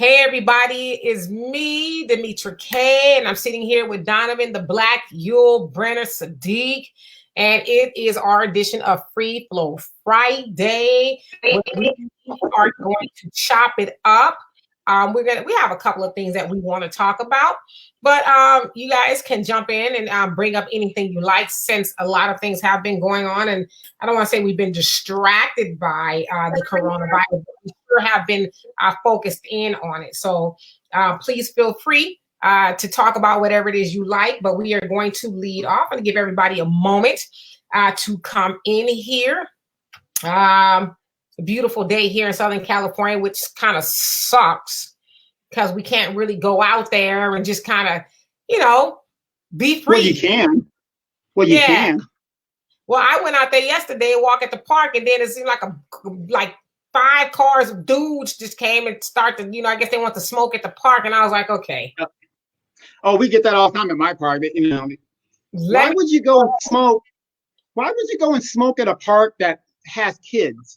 Hey everybody, it's me, Demetra K, and I'm sitting here with Donovan, the Black Yule Brenner Sadiq, and it is our edition of Free Flow Friday, where we are going to chop it up. We have a couple of things that we want to talk about, but you guys can jump in and bring up anything you like, since a lot of things have been going on, and I don't want to say we've been distracted by the coronavirus, but we sure have been focused in on it. So please feel free to talk about whatever it is you like, but we are going to lead off and give everybody a moment to come in here. A beautiful day here in Southern California, which kind of sucks because we can't really go out there and just kind of, be free. Well, you can. You can. Well, I went out there yesterday and walked at the park, and then it seemed like 5 cars of dudes just came and started, I guess they want to smoke at the park, and I was like, okay. Oh, we get that all the time at my park. Why would you go and smoke? Why would you go and smoke at a park that has kids?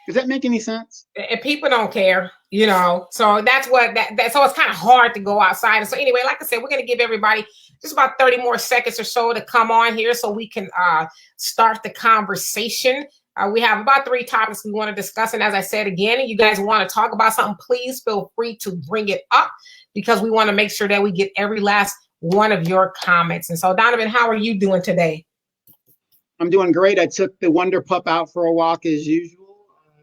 Does that make any sense? And people don't care, so that's what so it's kind of hard to go outside. And so anyway, like I said, we're going to give everybody just about 30 more seconds or so to come on here so we can start the conversation. We have about 3 topics we want to discuss. And as I said again, you guys want to talk about something, please feel free to bring it up, because we want to make sure that we get every last one of your comments. And so, Donovan, how are you doing today? I'm doing great. I took the Wonder Pup out for a walk as usual.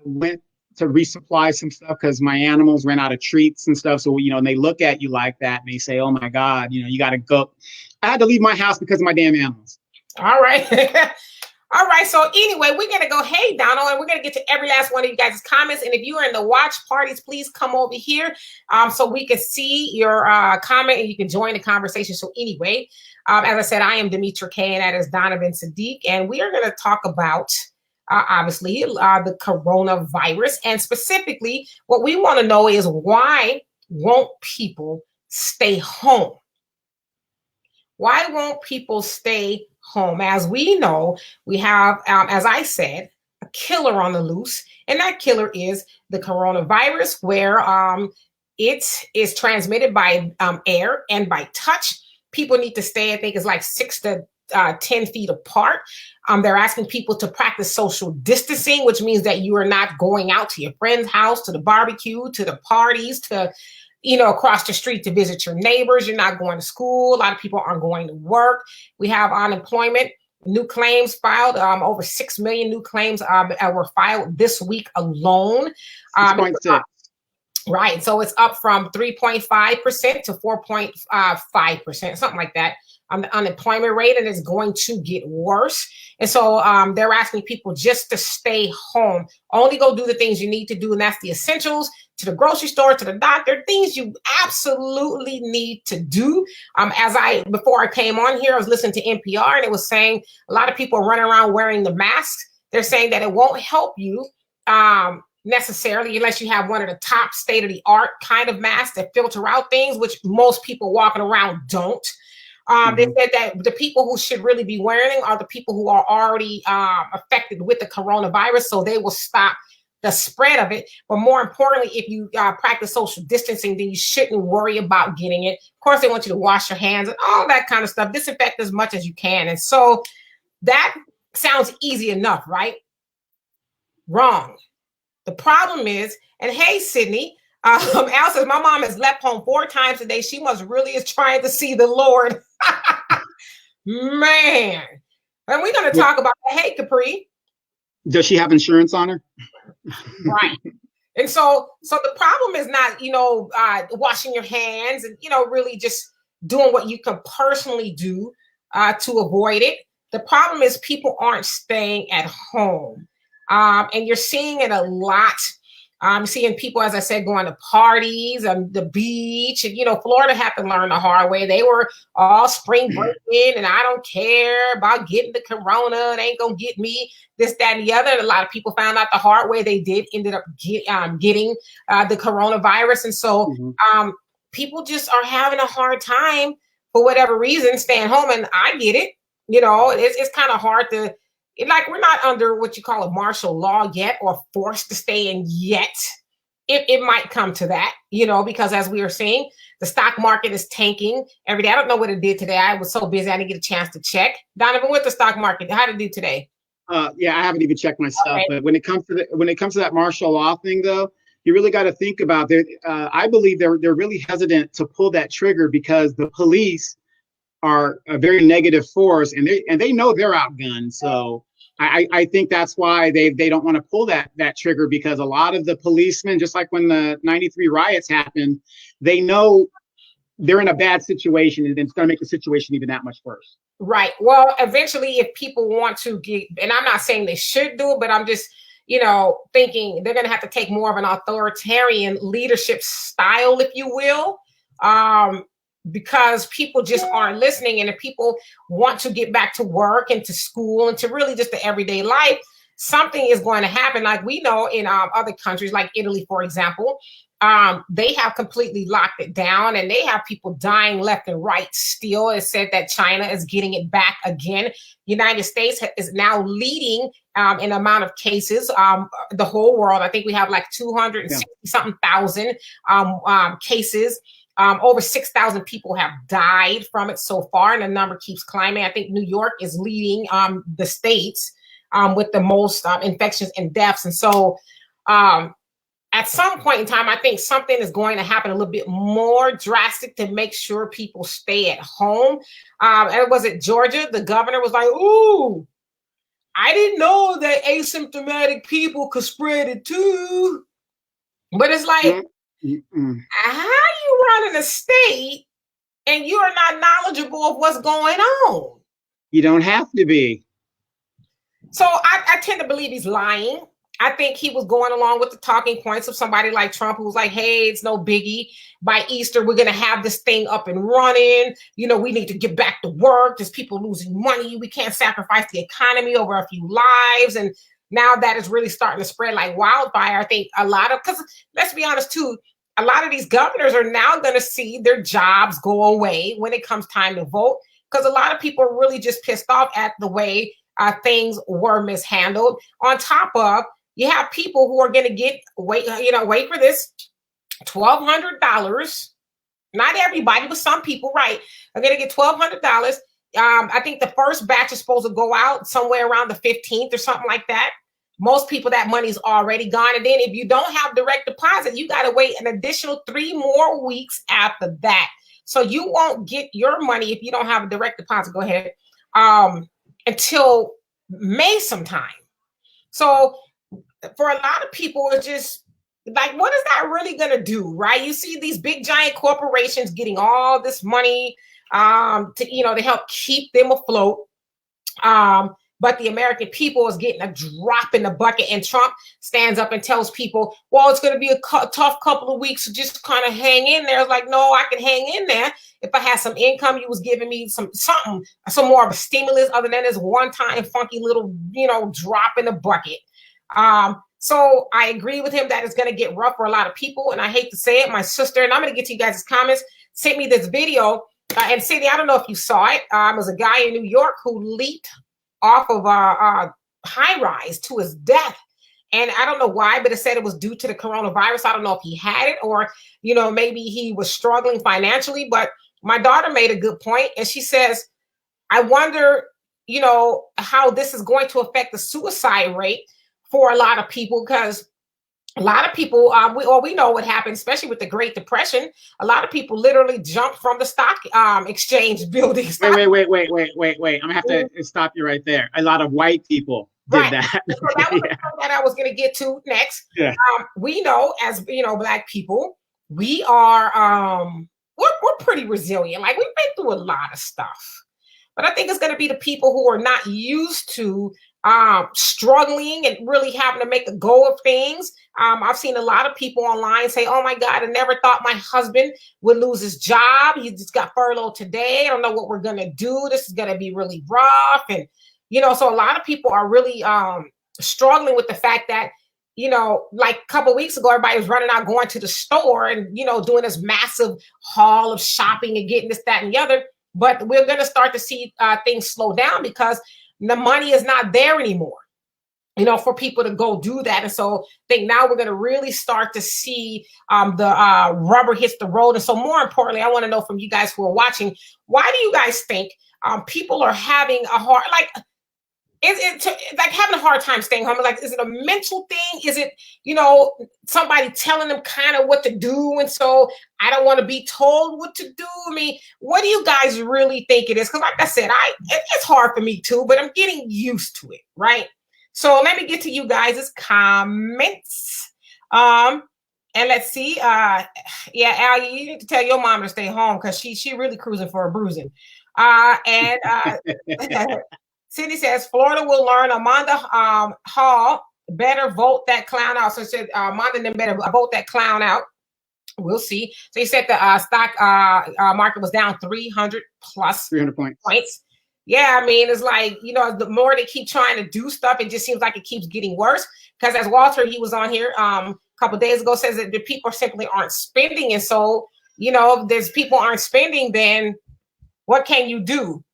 Went to resupply some stuff because my animals ran out of treats and stuff. So, and they look at you like that and they say, oh my God, you got to go. I had to leave my house because of my damn animals. All right. All right. So anyway, we're going to go, hey, Donald, and we're going to get to every last one of you guys' comments. And if you are in the watch parties, please come over here so we can see your comment and you can join the conversation. So anyway, as I said, I am Demetra K, and that is Donovan Sadiq. And we are going to talk about obviously the coronavirus, and specifically what we want to know is, why won't people stay home? Why won't people stay home? As we know, we have, as I said, a killer on the loose, and that killer is the coronavirus, where it is transmitted by air and by touch. People need to stay, I think it's like 6 to 10 feet apart. They're asking people to practice social distancing, which means that you are not going out to your friend's house, to the barbecue, to the parties, to, across the street to visit your neighbors. You're not going to school. A lot of people aren't going to work. We have unemployment, new claims filed. Over 6 million new claims were filed this week alone. 6.6. Right. So it's up from 3.5% to 4.5%, something like that. The unemployment rate, and it's going to get worse. And so they're asking people just to stay home. Only go do the things you need to do, and that's the essentials, to the grocery store, to the doctor, things you absolutely need to do. Before I came on here, I was listening to NPR, and it was saying a lot of people are running around wearing the masks. They're saying that it won't help you necessarily unless you have one of the top state-of-the-art kind of masks that filter out things, which most people walking around don't. They said that the people who should really be wearing are the people who are already affected with the coronavirus, so they will stop the spread of it. But more importantly, if you practice social distancing, then you shouldn't worry about getting it. Of course, they want you to wash your hands and all that kind of stuff, disinfect as much as you can. And so that sounds easy enough, right? Wrong. The problem is, and hey, Sydney, Al says, my mom has left home 4 times a day. She must really is trying to see the Lord. Man. And we're going to talk about that. Hey, Capri. Does she have insurance on her? Right. And so the problem is not, washing your hands and, really just doing what you can personally do to avoid it. The problem is people aren't staying at home. And you're seeing it a lot. I'm seeing people, as I said, going to parties and the beach. And, Florida had to learn the hard way. They were all spring breaking, and I don't care about getting the corona. It ain't going to get me, this, that, and the other. And a lot of people found out the hard way. They ended up getting the coronavirus. And so people just are having a hard time for whatever reason, staying home. And I get it. It's kind of hard to, we're not under what you call a martial law yet, or forced to stay in yet. it might come to that, because as we were saying, the stock market is tanking every day. I don't know what it did today. I was so busy, I didn't get a chance to check. Donovan, with the stock market, how did it do today? Yeah, I haven't even checked myself. Okay. But when it comes to that martial law thing, though, you really got to think about it. I believe they're really hesitant to pull that trigger because the police are a very negative force, and they know they're outgunned. So I think that's why they don't want to pull that trigger, because a lot of the policemen, just like when the '93 riots happened, they know they're in a bad situation, and it's going to make the situation even that much worse. Right. Well, eventually, if people want to get, and I'm not saying they should do it, but I'm just, thinking they're going to have to take more of an authoritarian leadership style, if you will, because people just aren't listening. And if people want to get back to work and to school and to really just the everyday life, something is going to happen. Like we know in other countries, like Italy, for example, they have completely locked it down, and they have people dying left and right still. It said that China is getting it back again. United States is now leading in amount of cases, the whole world. I think we have like 260 something thousand cases. Over 6,000 people have died from it so far, and the number keeps climbing. I think New York is leading the states with the most infections and deaths. And so at some point in time, I think something is going to happen a little bit more drastic to make sure people stay at home. And was it Georgia? The governor was like, ooh, I didn't know that asymptomatic people could spread it too. But it's like, how you running a state and you are not knowledgeable of what's going on? You don't have to be. So I tend to believe he's lying. I think he was going along with the talking points of somebody like Trump, who was like, hey, it's no biggie. By Easter, we're going to have this thing up and running. We need to get back to work. There's people losing money. We can't sacrifice the economy over a few lives. And now that is really starting to spread like wildfire. I think because let's be honest too, a lot of these governors are now going to see their jobs go away when it comes time to vote, because a lot of people are really just pissed off at the way things were mishandled. On top of, you have people who are going to get wait for this $1,200. Not everybody, but some people, right, are going to get $1,200. I think the first batch is supposed to go out somewhere around the 15th or something like that. Most people, that money's already gone. And then if you don't have direct deposit, you got to wait an additional 3 more weeks after that. So you won't get your money if you don't have a direct deposit. Go ahead. Until May sometime. So for a lot of people, it's just like, what is that really going to do, right? You see these big giant corporations getting all this money to help keep them afloat. But the American people is getting a drop in the bucket, and Trump stands up and tells people, well, it's going to be a tough couple of weeks, so just kind of hang in there. It's like, no, I can hang in there. If I had some income, you was giving me some more of a stimulus other than this one-time funky little, drop in the bucket. So I agree with him that it's going to get rough for a lot of people. And I hate to say it, my sister, and I'm going to get to you guys' comments, sent me this video. And Cindy, I don't know if you saw it. It was a guy in New York who leaped off of a high rise to his death. And I don't know why, but it said it was due to the coronavirus. I don't know if he had it or, maybe he was struggling financially. But my daughter made a good point. And she says, I wonder, how this is going to affect the suicide rate for a lot of people, because a lot of people, we know what happened, especially with the Great Depression. A lot of people literally jumped from the stock exchange buildings. Wait. I'm gonna have to stop you right there. A lot of white people did that. So that was that I was going to get to next. Yeah. We know, as Black people, we are we're pretty resilient. Like, we've been through a lot of stuff. But I think it's going to be the people who are not used to struggling and really having to make a go of things. I've seen a lot of people online say, oh my God, I never thought my husband would lose his job. He just got furloughed today. I don't know what we're going to do. This is going to be really rough. And, so a lot of people are really struggling with the fact that, like a couple of weeks ago, everybody was running out, going to the store and, doing this massive haul of shopping and getting this, that, and the other. But we're going to start to see things slow down because the money is not there anymore. for people to go do that. And so I think now we're going to really start to see the rubber hits the road. And so more importantly, I want to know from you guys who are watching, why do you guys think people are having a hard, like, is it like having a hard time staying home? Like, is it a mental thing? Is it, somebody telling them kind of what to do? And so I don't want to be told what to do. I mean, what do you guys really think it is? Because like I said, it's hard for me too, but I'm getting used to it, right? So let me get to you guys' comments. And let's see. Yeah, Al, you need to tell your mom to stay home because she really cruising for a bruising. And Cindy says Florida will learn Amanda Hall better vote that clown out. So she said Amanda then better vote that clown out. We'll see. So he said the stock market was down 300 plus 300 points. Yeah, I mean, it's like, the more they keep trying to do stuff, it just seems like it keeps getting worse. Because as Walter, he was on here a couple of days ago, says that the people simply aren't spending. And so, if there's people aren't spending, then what can you do?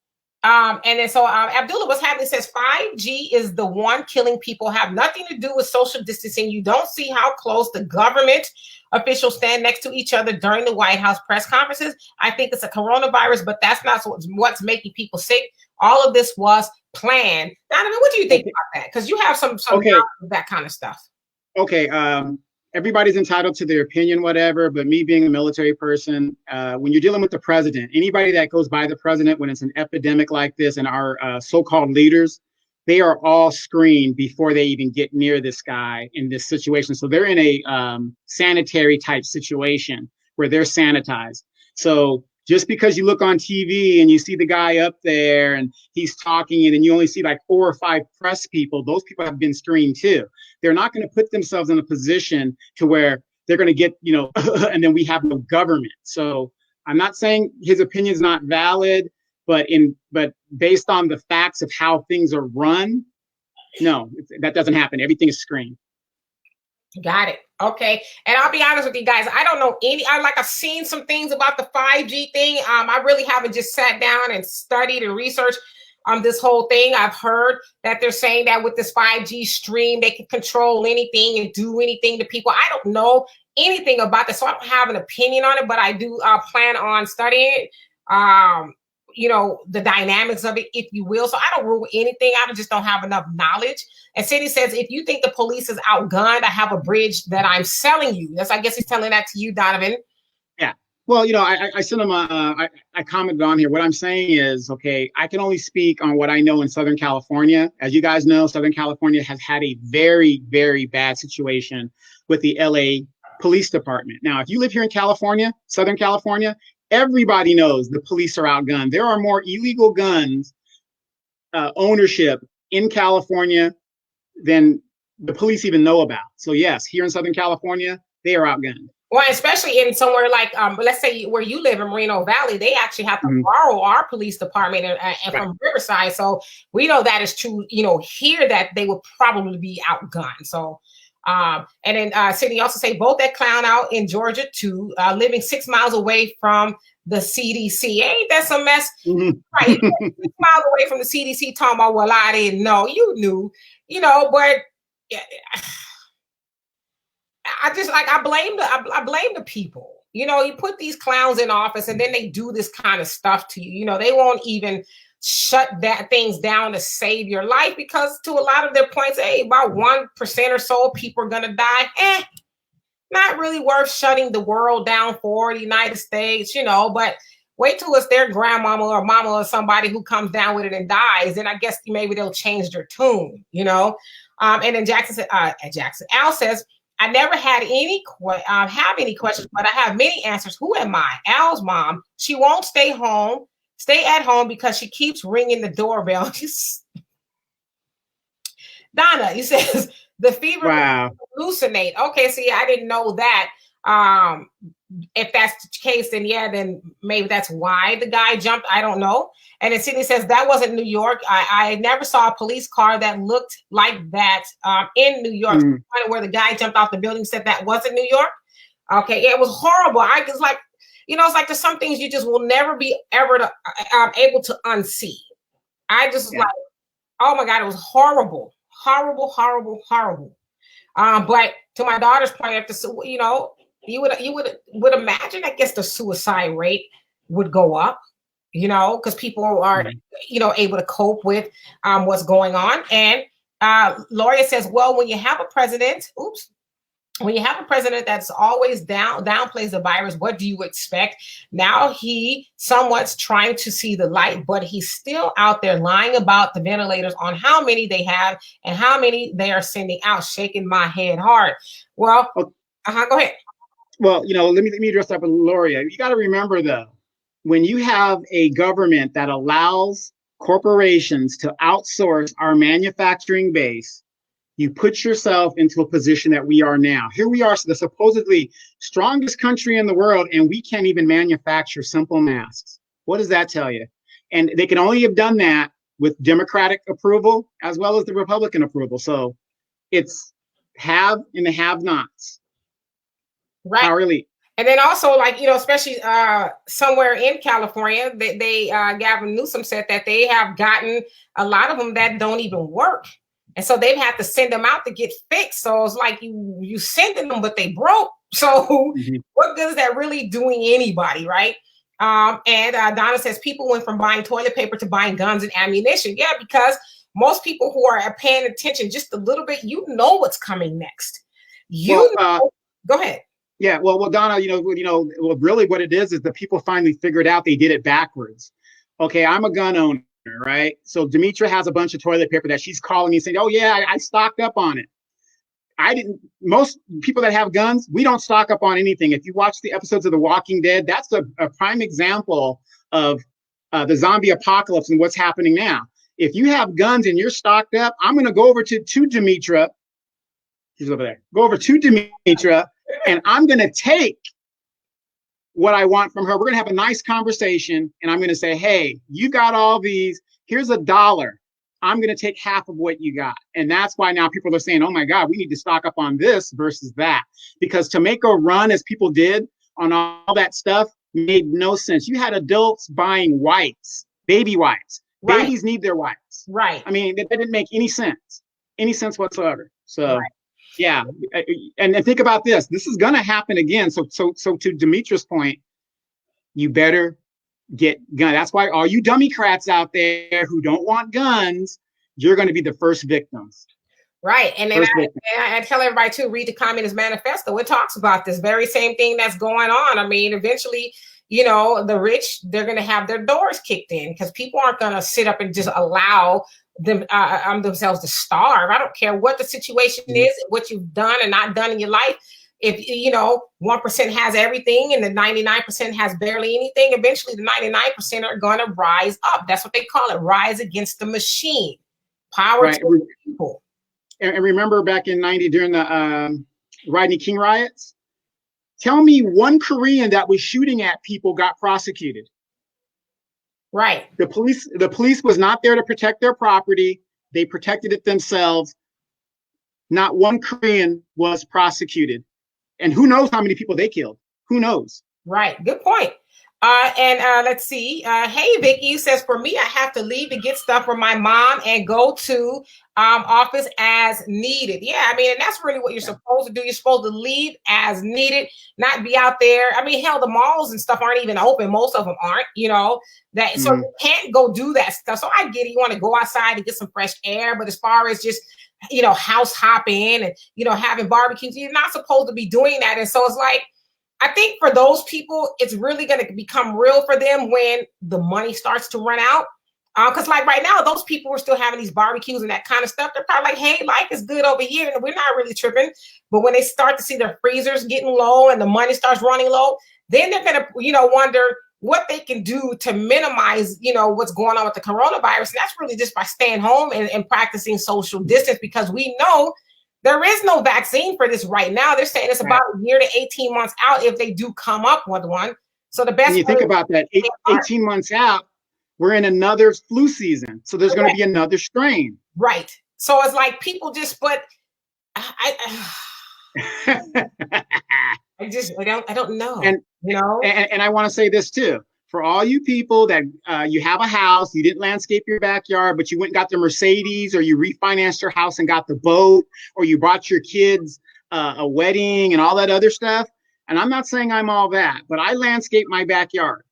And then so Abdullah was having says 5G is the one killing people, have nothing to do with social distancing. You don't see how close the government officials stand next to each other during the White House press conferences. I think it's a coronavirus, but that's not what's making people sick. All of this was planned. Donovan, what do you think about that? Because you have some knowledge of that kind of stuff. Okay. Everybody's entitled to their opinion, whatever, but me being a military person, when you're dealing with the president, anybody that goes by the president when it's an epidemic like this, and our so-called leaders, they are all screened before they even get near this guy in this situation. So they're in a sanitary type situation where they're sanitized. So just because you look on TV and you see the guy up there and he's talking, and then you only see like 4 or 5 press people, those people have been screened too. They're not going to put themselves in a position to where they're going to get, and then we have no government. So I'm not saying his opinion is not valid, but based on the facts of how things are run, no, that doesn't happen. Everything is screened. Got it. Okay. And I'll be honest with you guys, I don't know I've seen some things about the 5G thing. I really haven't just sat down and studied and researched this whole thing. I've heard that they're saying that with this 5G stream, they can control anything and do anything to people. I don't know anything about this, so I don't have an opinion on it, but I do plan on studying it. The dynamics of it, if you will. So I don't rule anything. I just don't have enough knowledge. And Cindy says, if you think the police is outgunned, I have a bridge that I'm selling you. I guess he's telling that to you, Donovan. Yeah. Well, I sent him I commented on here. What I'm saying is, okay, I can only speak on what I know in Southern California. As you guys know, Southern California has had a very, very bad situation with the LA Police Department. Now, if you live here in California, Southern California, everybody knows the police are outgunned. There are more illegal guns ownership in California than the police even know about. So yes, here in Southern California, they are outgunned. Well, especially in somewhere like, let's say where you live in Moreno Valley, they actually have to borrow our police department and from Riverside. So we know that is true, here that they would probably be outgunned. So, and then Cindy also say vote that clown out in Georgia too, living 6 miles away from the CDC. Ain't that some mess? Right. 6 miles away from the CDC talking about, well, I didn't know. You knew, but I blame the people. You put these clowns in office and then they do this kind of stuff to you. They won't even shut things down to save your life because to a lot of their points, about 1% or so people are gonna die. Not really worth shutting the world down for the United States, but wait till it's their grandmama or mama or somebody who comes down with it and dies. Then I guess maybe they'll change their tune, And then Al says, I never had any questions, but I have many answers. Who am I? Al's mom. She won't stay at home because she keeps ringing the doorbell. Donna, he says the fever hallucinate. Okay, see, I didn't know that. If that's the case, then maybe that's why the guy jumped. I don't know. And then Sydney says that wasn't New York. I never saw a police car that looked like that in New York. Where the guy jumped off the building, said that wasn't New York. Okay, it was horrible. I was like, it's like there's some things you just will never be able to unsee. I just like, oh my God, it was horrible. horrible, horrible, horrible. But to my daughter's point, if the, you would imagine, I guess, the suicide rate would go up, because people are, able to cope with what's going on. And Loria says, well, when you have a president, that's always downplays the virus, what do you expect? Now he somewhat's trying to see the light, but he's still out there lying about the ventilators, on how many they have and how many they are sending out. Shaking my head hard. Well, go ahead. Well, let me address that with Loria. You got to remember, though, when you have a government that allows corporations to outsource our manufacturing base, you put yourself into a position that we are now. Here we are, the supposedly strongest country in the world, and we can't even manufacture simple masks. What does that tell you? And they can only have done that with Democratic approval as well as the Republican approval. So it's have and the have-nots. Right. Power elite. And then also, especially somewhere in California, Gavin Newsom said that they have gotten a lot of them that don't even work. And so they've had to send them out to get fixed. So it's like you sending them, but they broke. So what good is that really doing anybody, right? And Donna says people went from buying toilet paper to buying guns and ammunition. Yeah, because most people who are paying attention just a little bit, what's coming next. Go ahead. Yeah, well, Donna, really what it is the people finally figured out they did it backwards. Okay, I'm a gun owner, right? So Demetra has a bunch of toilet paper that she's calling me saying, oh yeah, I stocked up on it. I didn't. Most people that have guns, we don't stock up on anything. If you watch the episodes of The Walking Dead, that's a prime example of the zombie apocalypse and what's happening now. If you have guns and you're stocked up, I'm going to go over to Demetra. She's over there. Go over to Demetra, and I'm going to take what I want from her. We're going to have a nice conversation, and I'm going to say, hey, you got all these. Here's $1. I'm going to take half of what you got. And that's why now people are saying, oh my God, we need to stock up on this versus that. Because to make a run as people did on all that stuff made no sense. You had adults buying wipes, baby wipes. Right. Babies need their wipes. Right. I mean, that didn't make any sense whatsoever. So, yeah. And think about this. This is going to happen again. So to Demetra's point, you better get gun. That's why all you Democrats out there who don't want guns, you're going to be the first victims. Right. And then I tell everybody to read the Communist Manifesto. It talks about this very same thing that's going on. I mean, eventually, the rich, they're going to have their doors kicked in because people aren't going to sit up and just allow them themselves to starve. I don't care what the situation is, what you've done and not done in your life. If 1% has everything and the 99% has barely anything, eventually the 99% are going to rise up. That's what they call it, rise against the machine. Power to the people. And remember back in 90 during the Rodney King riots? Tell me one Korean that was shooting at people got prosecuted. Right. The police was not there to protect their property. They protected it themselves. Not one Korean was prosecuted. And who knows how many people they killed? Who knows? Right. Good point. And let's see. Hey, Vicky says, for me, I have to leave to get stuff from my mom and go to office as needed. Yeah, I mean, and that's really what you're supposed to do. You're supposed to leave as needed, not be out there. I mean, hell, the malls and stuff aren't even open. Most of them aren't, so you can't go do that stuff. So I get it. You want to go outside and get some fresh air. But as far as just house hopping and, having barbecues, you're not supposed to be doing that. And so it's like, I think for those people, it's really going to become real for them when the money starts to run out. Because like right now, those people are still having these barbecues and that kind of stuff. They're probably like, hey, life is good over here. And we're not really tripping. But when they start to see their freezers getting low and the money starts running low, then they're going to, wonder what they can do to minimize, what's going on with the coronavirus. And that's really just by staying home and practicing social distance, because we know there is no vaccine for this right now. They're saying it's about a year to 18 months out if they do come up with one. So the best. When you think about that, 18 months out, we're in another flu season. So there's going to be another strain. Right. So it's like people just, but I don't know. And I want to say this too. for all you people that you have a house, you didn't landscape your backyard, but you went and got the Mercedes, or you refinanced your house and got the boat, or you brought your kids a wedding and all that other stuff. And I'm not saying I'm all that, but I landscape my backyard.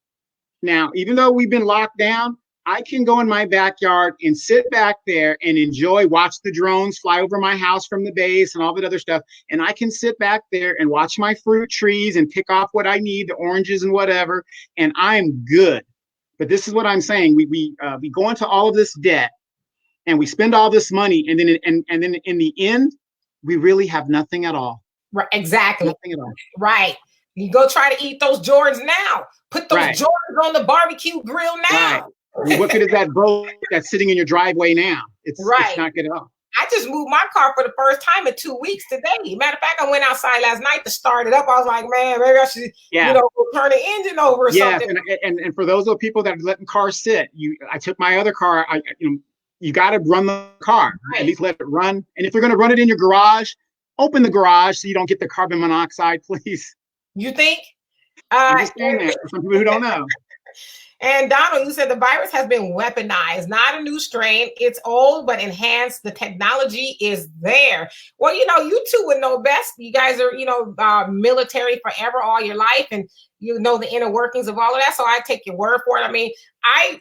Now, even though we've been locked down, I can go in my backyard and sit back there and enjoy, watch the drones fly over my house from the base and all that other stuff. And I can sit back there and watch my fruit trees and pick off what I need, the oranges and whatever, and I'm good. But this is what I'm saying. We go into all of this debt and we spend all this money, and then in the end, we really have nothing at all. Right, exactly. Nothing at all. Right. You go try to eat those Jordans now. Put those Jordans on the barbecue grill now. Right. What good is that boat that's sitting in your driveway now? It's not good at all. I just moved my car for the first time in 2 weeks today. Matter of fact, I went outside last night to start it up. I was like, man, maybe I should, go turn the engine over or something. And for those of people that are letting cars sit, I took my other car. You got to run the car. Right. At least let it run. And if you're going to run it in your garage, open the garage so you don't get the carbon monoxide, please. You think? I'm just saying that for some people who don't know. And Donald, you said the virus has been weaponized, not a new strain. It's old, but enhanced. The technology is there. Well, you two would know best. You guys are, military forever, all your life, and you know the inner workings of all of that. So I take your word for it. I mean, I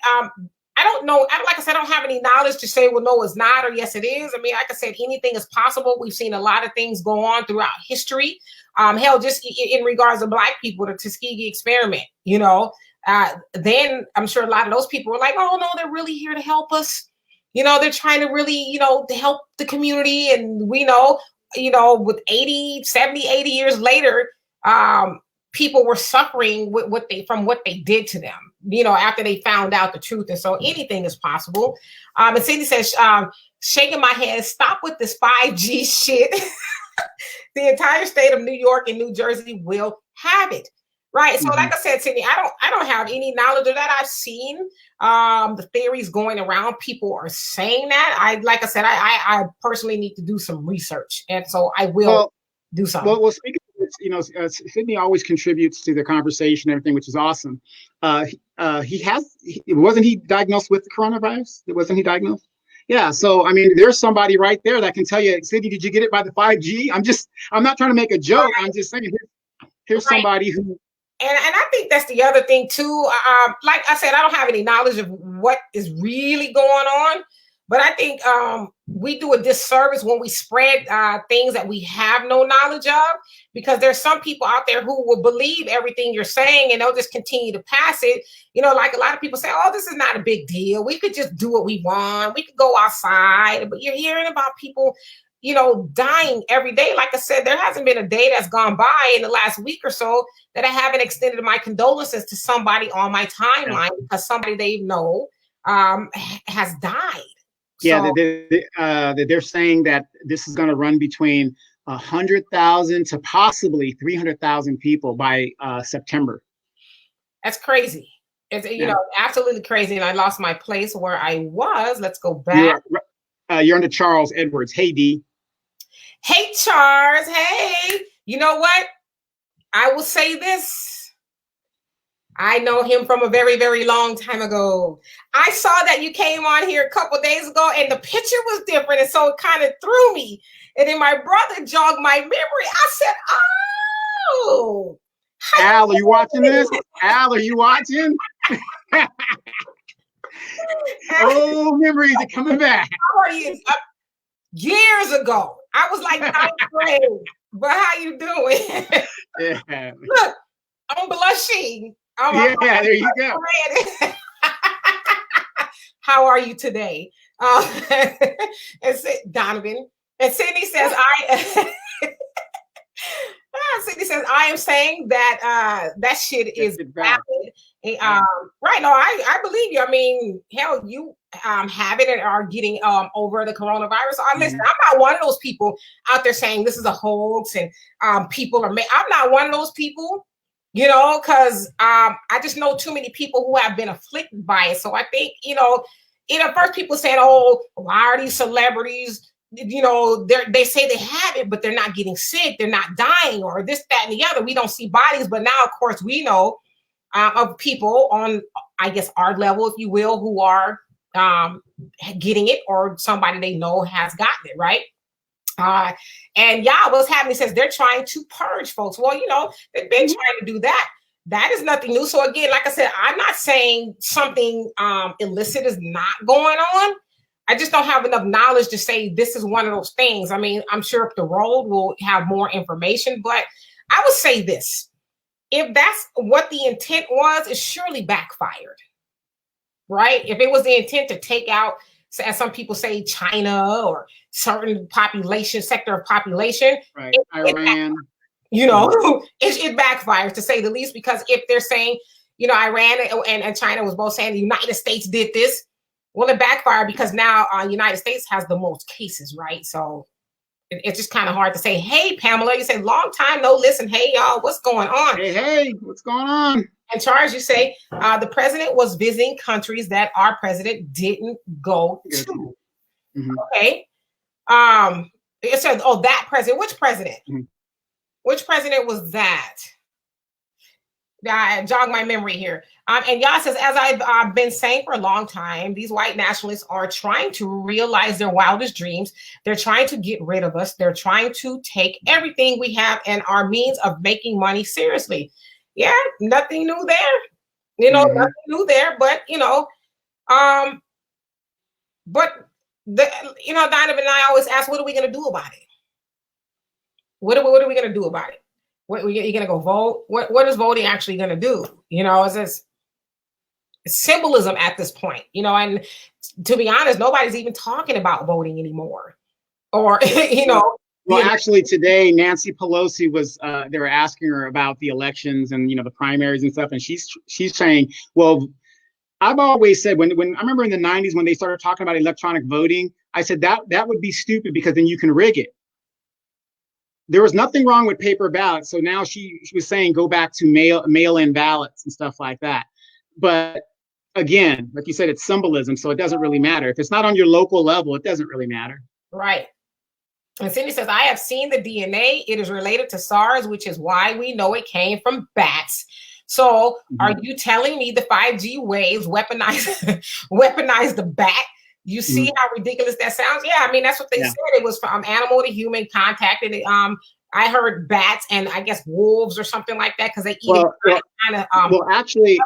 don't know. Like I said, I don't have any knowledge to say, well, no, it's not, or yes, it is. I mean, like I said, anything is possible. We've seen a lot of things go on throughout history. Hell, just in regards to Black people, the Tuskegee experiment, then I'm sure a lot of those people were like, oh, no, they're really here to help us. They're trying to really, to help the community. And we know, with 70, 80 years later, people were suffering with from what they did to them, after they found out the truth. And so anything is possible. And Cindy says, shaking my head, stop with this 5G shit. The entire state of New York and New Jersey will have it. Right. So like I said, Cindy, I don't have any knowledge of that. I've seen the theories going around. People are saying that. I personally need to do some research. And so I will do something. Well, speaking of this, Sydney always contributes to the conversation and everything, which is awesome. Wasn't he diagnosed with the coronavirus? Wasn't he diagnosed? Yeah. So, I mean, there's somebody right there that can tell you, Sydney, did you get it by the 5G? I'm not trying to make a joke. Right. I'm just saying, here's somebody who. And I think that's the other thing too. Like I said, I don't have any knowledge of what is really going on, but I think we do a disservice when we spread things that we have no knowledge of, because there's some people out there who will believe everything you're saying and they'll just continue to pass it. Like a lot of people say, oh, this is not a big deal. We could just do what we want. We could go outside, but you're hearing about people dying every day. Like I said, there hasn't been a day that's gone by in the last week or so that I haven't extended my condolences to somebody on my timeline because somebody they know has died. Yeah, so, they're saying that this is going to run between 100,000 to possibly 300,000 people by September. That's crazy. It's absolutely crazy. And I lost my place where I was. Let's go back. You're under Charles Edwards. Hey, D. Hey, Charles. Hey, you know what? I will say this. I know him from a very, very long time ago. I saw that you came on here a couple days ago and the picture was different. And so it kind of threw me. And then my brother jogged my memory. I said, oh. Al, are you watching this? Al, are you watching? Oh, memories are coming back. Years ago. I was like 9th grade. But how you doing? Yeah. Look, I'm blushing. There you go. How are you today? And Donovan. And Sydney says, Sydney says, I am saying that that shit is valid. Right. No, I believe you. I mean, hell, you have it and are getting over the coronavirus. Listen, I'm not one of those people out there saying this is a hoax and people are I'm not one of those people, because I just know too many people who have been afflicted by it. So I think, first people saying, oh, why are these celebrities? They say they have it, but they're not getting sick. They're not dying or this, that, and the other. We don't see bodies. But now, of course, we know of people on, I guess, our level, if you will, who are getting it, or somebody they know has gotten it, right? And yeah, what's happening says they're trying to purge folks. Well, they've been trying to do that. That is nothing new. So again, like I said, I'm not saying something illicit is not going on. I just don't have enough knowledge to say this is one of those things. I mean, I'm sure if the road will have more information, but I would say this. If that's what the intent was, it surely backfired, right? If it was the intent to take out, as some people say, China or certain sector of population, right? Iran, it backfires, to say the least, because if they're saying, Iran and China was both saying the United States did this, well, it backfired because now United States has the most cases, right? So it's just kind of hard to say, hey, Pamela, you say, long time no listen. Hey, y'all, what's going on? Hey, what's going on? And Charles, you say the president was visiting countries that our president didn't go to. Mm-hmm. Okay. It says, that president. Which president? Mm-hmm. Which president was that? Jog my memory here. And Yah says, as I've been saying for a long time, these white nationalists are trying to realize their wildest dreams. They're trying to get rid of us. They're trying to take everything we have and our means of making money seriously. Yeah, nothing new there. Nothing new there. But Donovan and I always ask, what are we going to do about it? What are we going to do about it? What, are you going to go vote? What is voting actually going to do? Is this symbolism at this point? And to be honest, nobody's even talking about voting anymore. Or, Well, actually, today Nancy Pelosi was. They were asking her about the elections and the primaries and stuff, and she's saying, "Well, I've always said when I remember in the '90s when they started talking about electronic voting, I said that would be stupid because then you can rig it. There was nothing wrong with paper ballots. So now she was saying go back to mail-in ballots and stuff like that. But again, like you said, it's symbolism, so it doesn't really matter. If it's not on your local level, it doesn't really matter. Right. And Cindy says, I have seen the DNA. It is related to SARS, which is why we know it came from bats. So are you telling me the 5G waves weaponize the bat? You see how ridiculous that sounds? Yeah, I mean, that's what they said. It was from animal to human contact. And I heard bats and I guess wolves or something like that because they eat it kind of. Well, actually,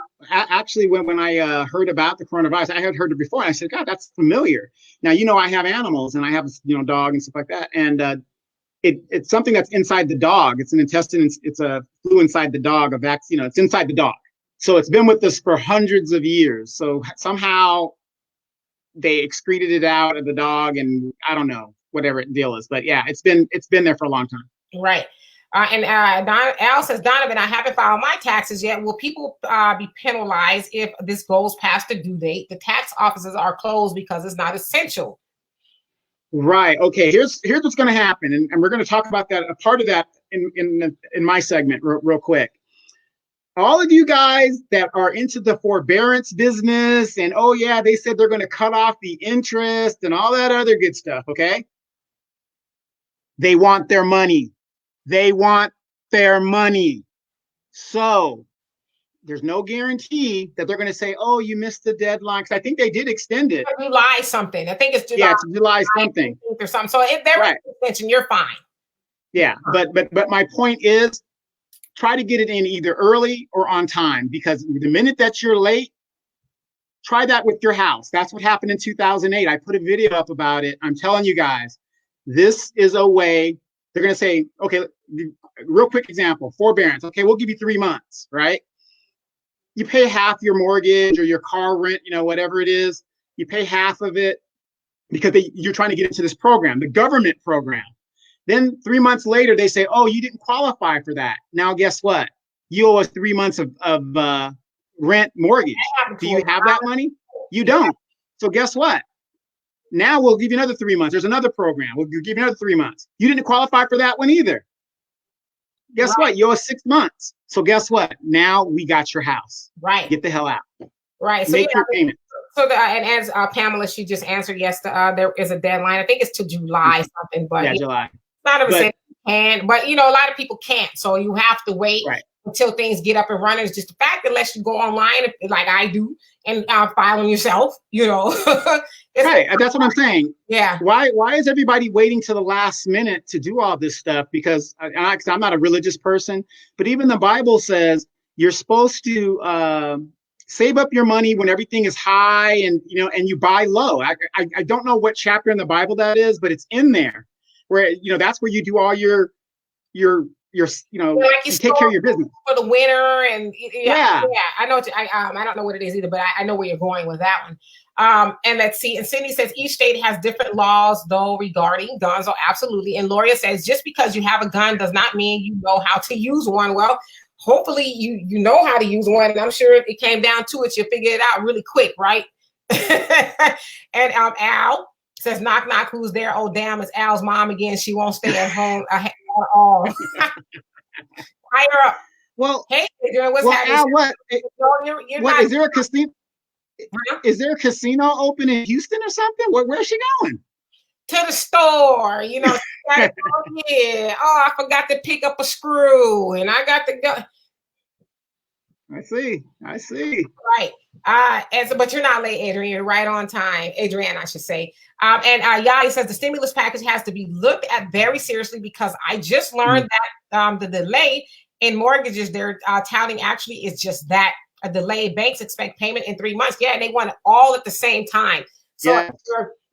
when I heard about the coronavirus, I had heard it before. And I said, God, that's familiar. Now, I have animals and I have a dog and stuff like that. And it's something that's inside the dog. It's an intestine. It's a flu inside the dog. A vaccine. It's inside the dog. So it's been with us for hundreds of years. So somehow they excreted it out of the dog, and I don't know whatever the deal is, but yeah, it's been there for a long time. Right. And Al says, Donovan, I haven't filed my taxes yet. Will people be penalized if this goes past the due date? The tax offices are closed because it's not essential. Right. Okay. Here's what's going to happen, and we're going to talk about that. A part of that in my segment, real quick. All of you guys that are into the forbearance business and, oh, yeah, they said they're going to cut off the interest and all that other good stuff, okay? They want their money. They want their money. So there's no guarantee that they're going to say, oh, you missed the deadline. Because I think they did extend it. July something. I think it's July. Yeah, it's July something. Or something. So if they're right. Extension, you're fine. Yeah, but my point is, try to get it in either early or on time, because the minute that you're late, try that with your house. That's what happened in 2008. I put a video up about it. I'm telling you guys, this is a way. They're going to say, okay, real quick example, forbearance. Okay, we'll give you 3 months, right? You pay half your mortgage or your car rent, whatever it is. You pay half of it because you're trying to get into this program, the government program. Then 3 months later, they say, oh, you didn't qualify for that. Now, guess what? You owe us 3 months of rent mortgage. Do you have that money? You don't. So guess what? Now we'll give you another 3 months. There's another program. We'll give you another 3 months. You didn't qualify for that one either. Guess what? You owe us 6 months. So guess what? Now we got your house. Right. Get the hell out. Right. So make your payment. So and as Pamela, she just answered, yes, there is a deadline. I think it's to July something, but yeah, July. Not of a but a lot of people can't. So you have to wait. Right. until things get up and running. It's just the fact, unless you go online like I do and file on yourself, you know. Right, that's what I'm saying. Yeah. Why is everybody waiting to the last minute to do all this stuff? Because I'm not a religious person, but even the Bible says you're supposed to save up your money when everything is high, and and you buy low. I don't know what chapter in the Bible that is, but it's in there where that's where you do all your like you take care of your business for the winter. And yeah. I know I don't know what it is either, but I know where you're going with that one. And let's see. And Cindy says each state has different laws, though, regarding guns. Oh, absolutely. And Loria says just because you have a gun does not mean you know how to use one. Well, hopefully you know how to use one. And I'm sure if it came down to it, you'll figure it out really quick, right? And Al says, knock, knock, who's there? Oh, damn, it's Al's mom again. She won't stay at home at all. Hire up. Well, hey, Adrian, what's happening? Al, what is there a casino? Huh? Is there a casino open in Houston or something? Where's she going? To the store, yeah. Oh, I forgot to pick up a screw, and I got to go. I see. Right. But you're not late, Adrian. You're right on time. Adrienne, I should say. And Yadi says the stimulus package has to be looked at very seriously because I just learned that the delay in mortgages they're touting actually is just that, a delay. Banks expect payment in 3 months. Yeah, and they want it all at the same time. So,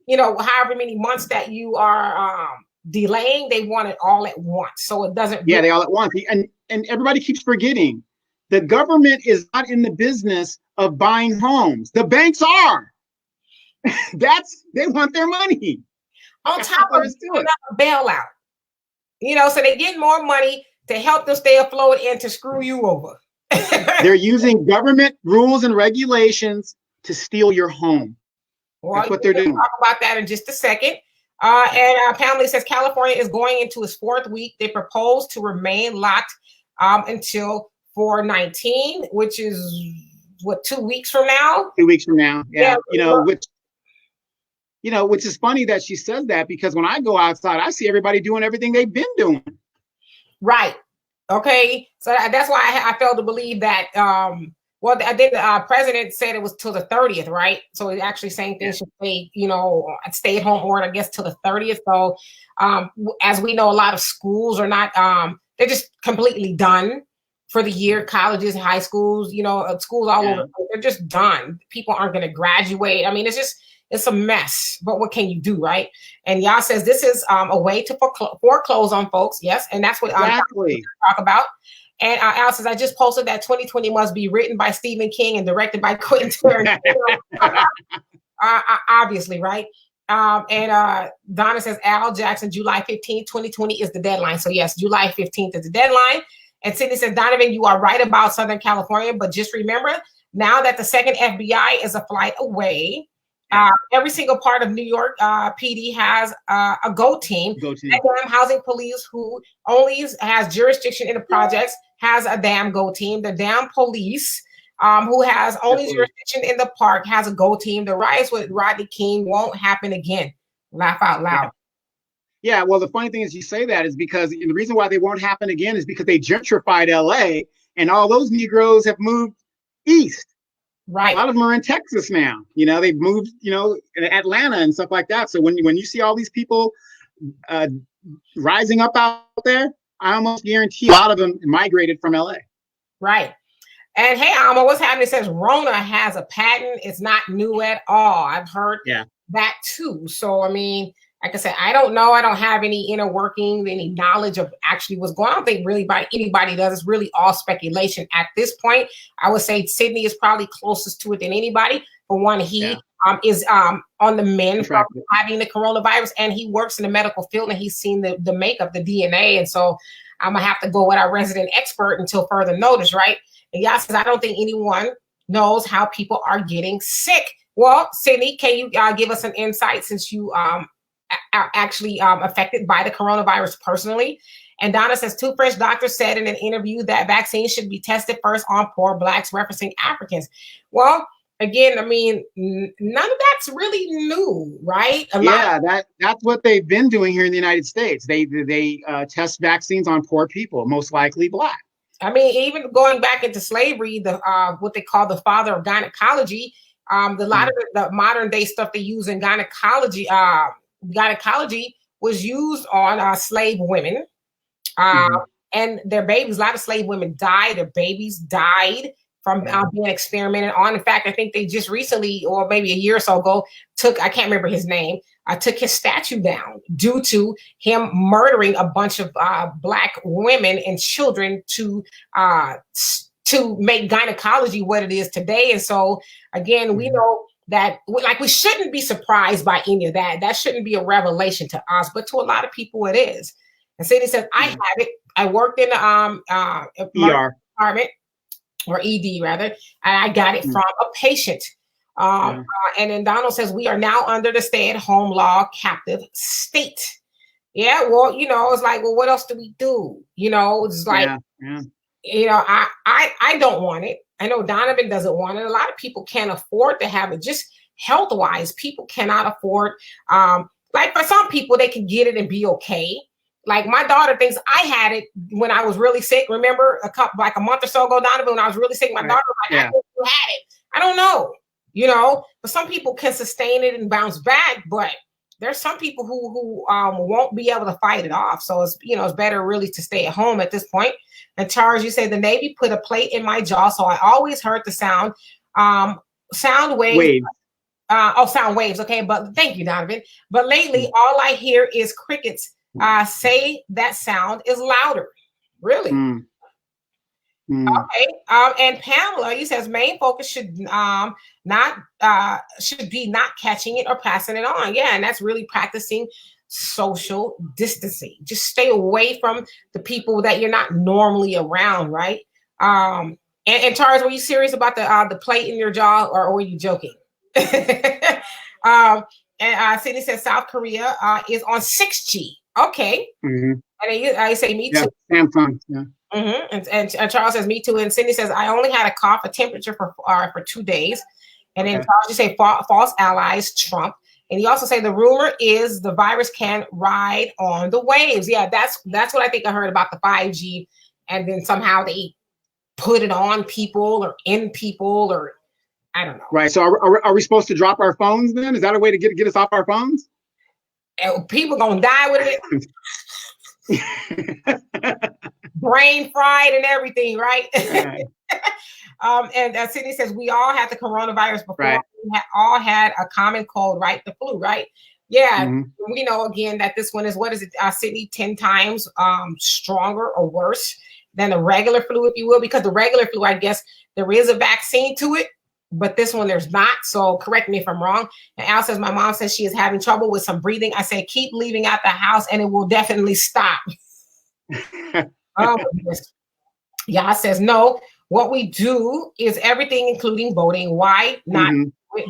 however many months that you are delaying, they want it all at once. So it doesn't. Yeah, they all at once. And everybody keeps forgetting the government is not in the business of buying homes. The banks are. They want their money. On top of a bailout. So they get more money to help them stay afloat and to screw you over. They're using government rules and regulations to steal your home. Well, that's what they're doing. Talk about that in just a second. And Pamela says California is going into its 4th week. They propose to remain locked until 4/19, which is what, 2 weeks from now? 2 weeks from now. Yeah. Which is funny that she says that, because when I go outside, I see everybody doing everything they've been doing. Right. Okay. So that's why I failed to believe that. I think the president said it was till the 30th, right? So he's actually saying things should stay, stay at home order, I guess, till the 30th. So as we know, a lot of schools are not, they're just completely done for the year. Colleges, high schools, schools all over, they're just done. People aren't going to graduate. I mean, it's a mess, but what can you do, right? And Yah says this is a way to foreclose on folks. Yes, and that's what I'm talk about. And Al says, I just posted that 2020 must be written by Stephen King and directed by Quentin Tarantino. Obviously, right? And Donna says, Al Jackson, July 15th, 2020 is the deadline. So yes, July 15th is the deadline. And Sydney says, Donovan, you are right about Southern California, but just remember, now that the second FBI is a flight away, every single part of New York PD has a GO team. That damn housing police, who only has jurisdiction in the projects, has a damn GO team. The damn police, who has only jurisdiction in the park, has a GO team. The riots with Rodney King won't happen again. Laugh out loud. Yeah, well, the funny thing is you say that is because the reason why they won't happen again is because they gentrified LA and all those Negroes have moved east. Right. A lot of them are in Texas now. They've moved, in Atlanta and stuff like that. So when you see all these people rising up out there, I almost guarantee a lot of them migrated from LA. Right. And hey, Alma, what's happening? It says Rona has a patent. It's not new at all. I've heard that too. So, I mean, like I said, I don't know. I don't have any inner working, any knowledge of actually what's going on. I don't think really anybody does. It's really all speculation at this point. I would say Sydney is probably closest to it than anybody. For one, he is on the mend from having the coronavirus, and he works in the medical field, and he's seen the makeup, the DNA. And so I'm going to have to go with our resident expert until further notice, right? And Yas says, I don't think anyone knows how people are getting sick. Well, Sydney, can you give us an insight, since you are actually affected by the coronavirus personally? And Donna says, two French doctors said in an interview that vaccines should be tested first on poor Blacks, referencing Africans. Well, again, I mean, none of that's really new, right? That's what they've been doing here in the United States. They test vaccines on poor people, most likely Black. I mean, even going back into slavery, the what they call the father of gynecology, the lot of the modern day stuff they use in gynecology was used on slave women, and their babies. A lot of slave women died. Their babies died from being experimented on. In fact, I think they just recently, or maybe a year or so ago, I can't remember his name, took his statue down due to him murdering a bunch of Black women and children to make gynecology what it is today. And so, again, we know that, like, we shouldn't be surprised by any of that. That shouldn't be a revelation to us, but to a lot of people it is. And Cindy says, I have it. I worked in the ER department, or ED rather, and I got it from a patient. And then Donald says, we are now under the stay-at-home law captive state. Yeah, well, it's like, well, what else do we do? It's like, I don't want it. I know Donovan doesn't want it. A lot of people can't afford to have it. Just health-wise, people cannot afford. Like for some people, they can get it and be okay. Like my daughter thinks I had it when I was really sick. Remember like a month or so ago, Donovan, when I was really sick, my daughter was like, I think you had it. I don't know, but some people can sustain it and bounce back, but there's some people who won't be able to fight it off. So it's, it's better really to stay at home at this point. And Charles, you say the Navy put a plate in my jaw. So I always heard the sound waves. Sound waves. Okay. But thank you, Donovan. But lately, all I hear is crickets. Say that sound is louder. Really? Okay. And Pamela, he says main focus should be not catching it or passing it on. Yeah, and that's really practicing social distancing. Just stay away from the people that you're not normally around, right? And Charles, were you serious about the plate in your jaw, or were you joking? And Sydney says South Korea is on 6G. Okay. And then I say me too. Samsung. Yeah. And Charles says me too. And Sydney says I only had a cough, a temperature for 2 days. And then Charles, you say false allies, Trump. And he also say the rumor is the virus can ride on the waves. Yeah, that's what I think I heard about the 5G. And then somehow they put it on people or in people, or I don't know. Right. So are we supposed to drop our phones then? Is that a way to get us off our phones? And people gonna die with it. Brain fried and everything, right? And Sydney says we all had the coronavirus before. Right. We all had a common cold, right? The flu, right? Yeah. We know again that this one is, what is it, Sydney, 10 times stronger or worse than the regular flu, if you will, because the regular flu, I guess there is a vaccine to it, but this one there's not. So correct me if I'm wrong. And Al says my mom says she is having trouble with some breathing. I say keep leaving out the house and it will definitely stop. Oh, goodness. Yeah, says no. What we do is everything, including voting. Why not?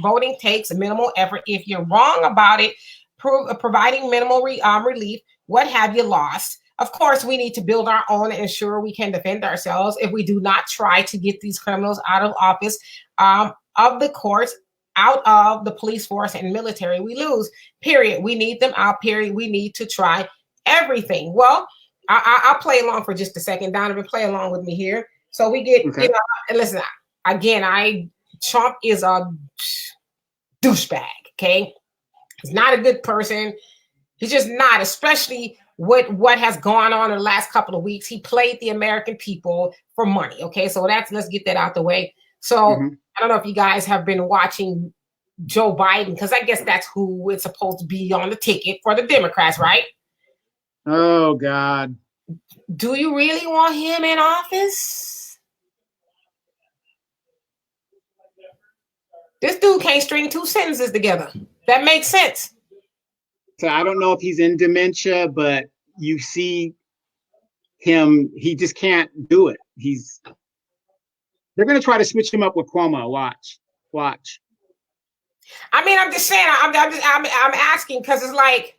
Voting takes minimal effort. If you're wrong about it, providing minimal relief, what have you lost? Of course, we need to build our own and ensure we can defend ourselves. If we do not try to get these criminals out of office, of the courts, out of the police force and military, we lose. Period. We need them out. Period. We need to try everything. Well, I'll play along for just a second. Donovan, play along with me here. So we get, and listen, again, Trump is a douchebag, okay? He's not a good person. He's just not, especially what has gone on in the last couple of weeks. He played the American people for money, okay? So let's get that out the way. So I don't know if you guys have been watching Joe Biden, because I guess that's who it's supposed to be on the ticket for the Democrats, right? Oh, God. Do you really want him in office? This dude can't string 2 sentences together. That makes sense. So I don't know if he's in dementia, but you see him, he just can't do it. They're going to try to switch him up with Cuomo. Watch. I mean, I'm just saying, I'm asking because it's like,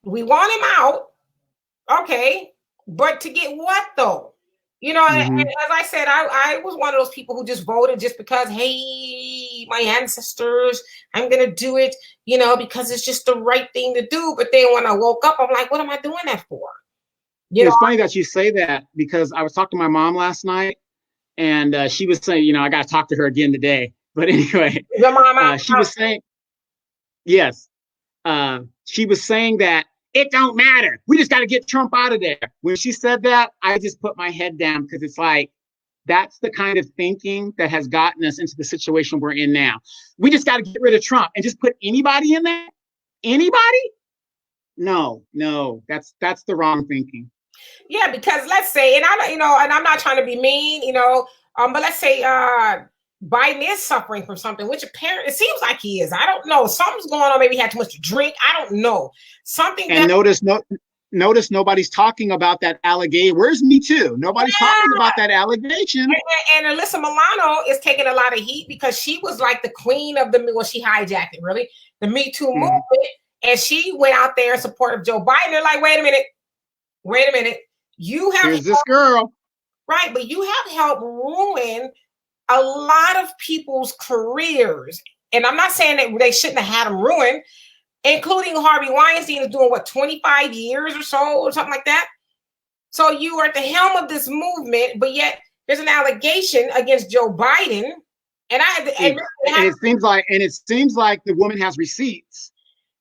we want him out, okay, but to get what though? And as I said, I was one of those people who just voted just because, hey, my ancestors, I'm gonna do it, because it's just the right thing to do. But then when I woke up, I'm like, what am I doing that for? You know, It's funny that you say that because I was talking to my mom last night, and she was saying, I got to talk to her again today. But anyway, your mom out. she was saying, yes, she was saying that it don't matter. We just got to get Trump out of there. When she said that, I just put my head down because it's like, that's the kind of thinking that has gotten us into the situation we're in now. We just got to get rid of Trump and just put anybody in there. Anybody? No, that's the wrong thinking. Yeah, because let's say, and and I'm not trying to be mean, but let's say Biden is suffering from something, which apparently it seems like he is. I don't know. Something's going on. Maybe he had too much to drink. I don't know. Something. And notice nobody's talking about that allegation. Where's Me Too? Nobody's talking about that allegation. And Alyssa Milano is taking a lot of heat because she was like the queen of she hijacked it, really, the Me Too movement. And she went out there in support of Joe Biden. They're like, wait a minute. You have Here's this girl. Right, but you have helped ruin a lot of people's careers. And I'm not saying that they shouldn't have had them ruined, including Harvey Weinstein is doing 25 years or so, or something like that. So you are at the helm of this movement, but yet there's an allegation against Joe Biden. And it seems like the woman has receipts.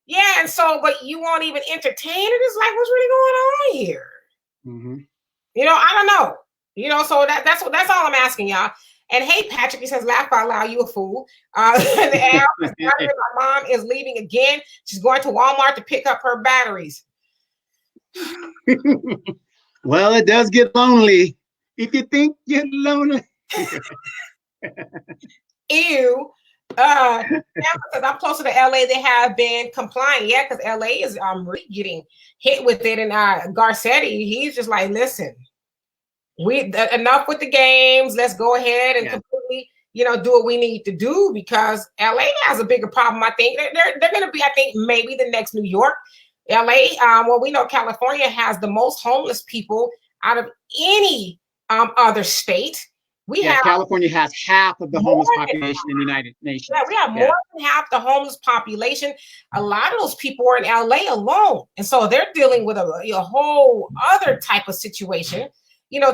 Yeah, and so, but you won't even entertain it. It's like, what's really going on here? I don't know. So that's all I'm asking y'all. And hey, Patrick, he says, laugh out loud, you a fool. My mom is leaving again. She's going to Walmart to pick up her batteries. Well, it does get lonely. If you think you're lonely. Ew. I'm closer to LA. They have been complying. Yeah, because LA is really getting hit with it. And Garcetti, he's just like, listen, enough with the games. Let's go ahead and completely, do what we need to do, because LA has a bigger problem. I think they're going to be, I think, maybe the next New York. LA, we know California has the most homeless people out of any other state. California has half of the homeless population in the United Nations. Yeah, we have more than half the homeless population. A lot of those people are in LA alone. And so they're dealing with a whole other type of situation,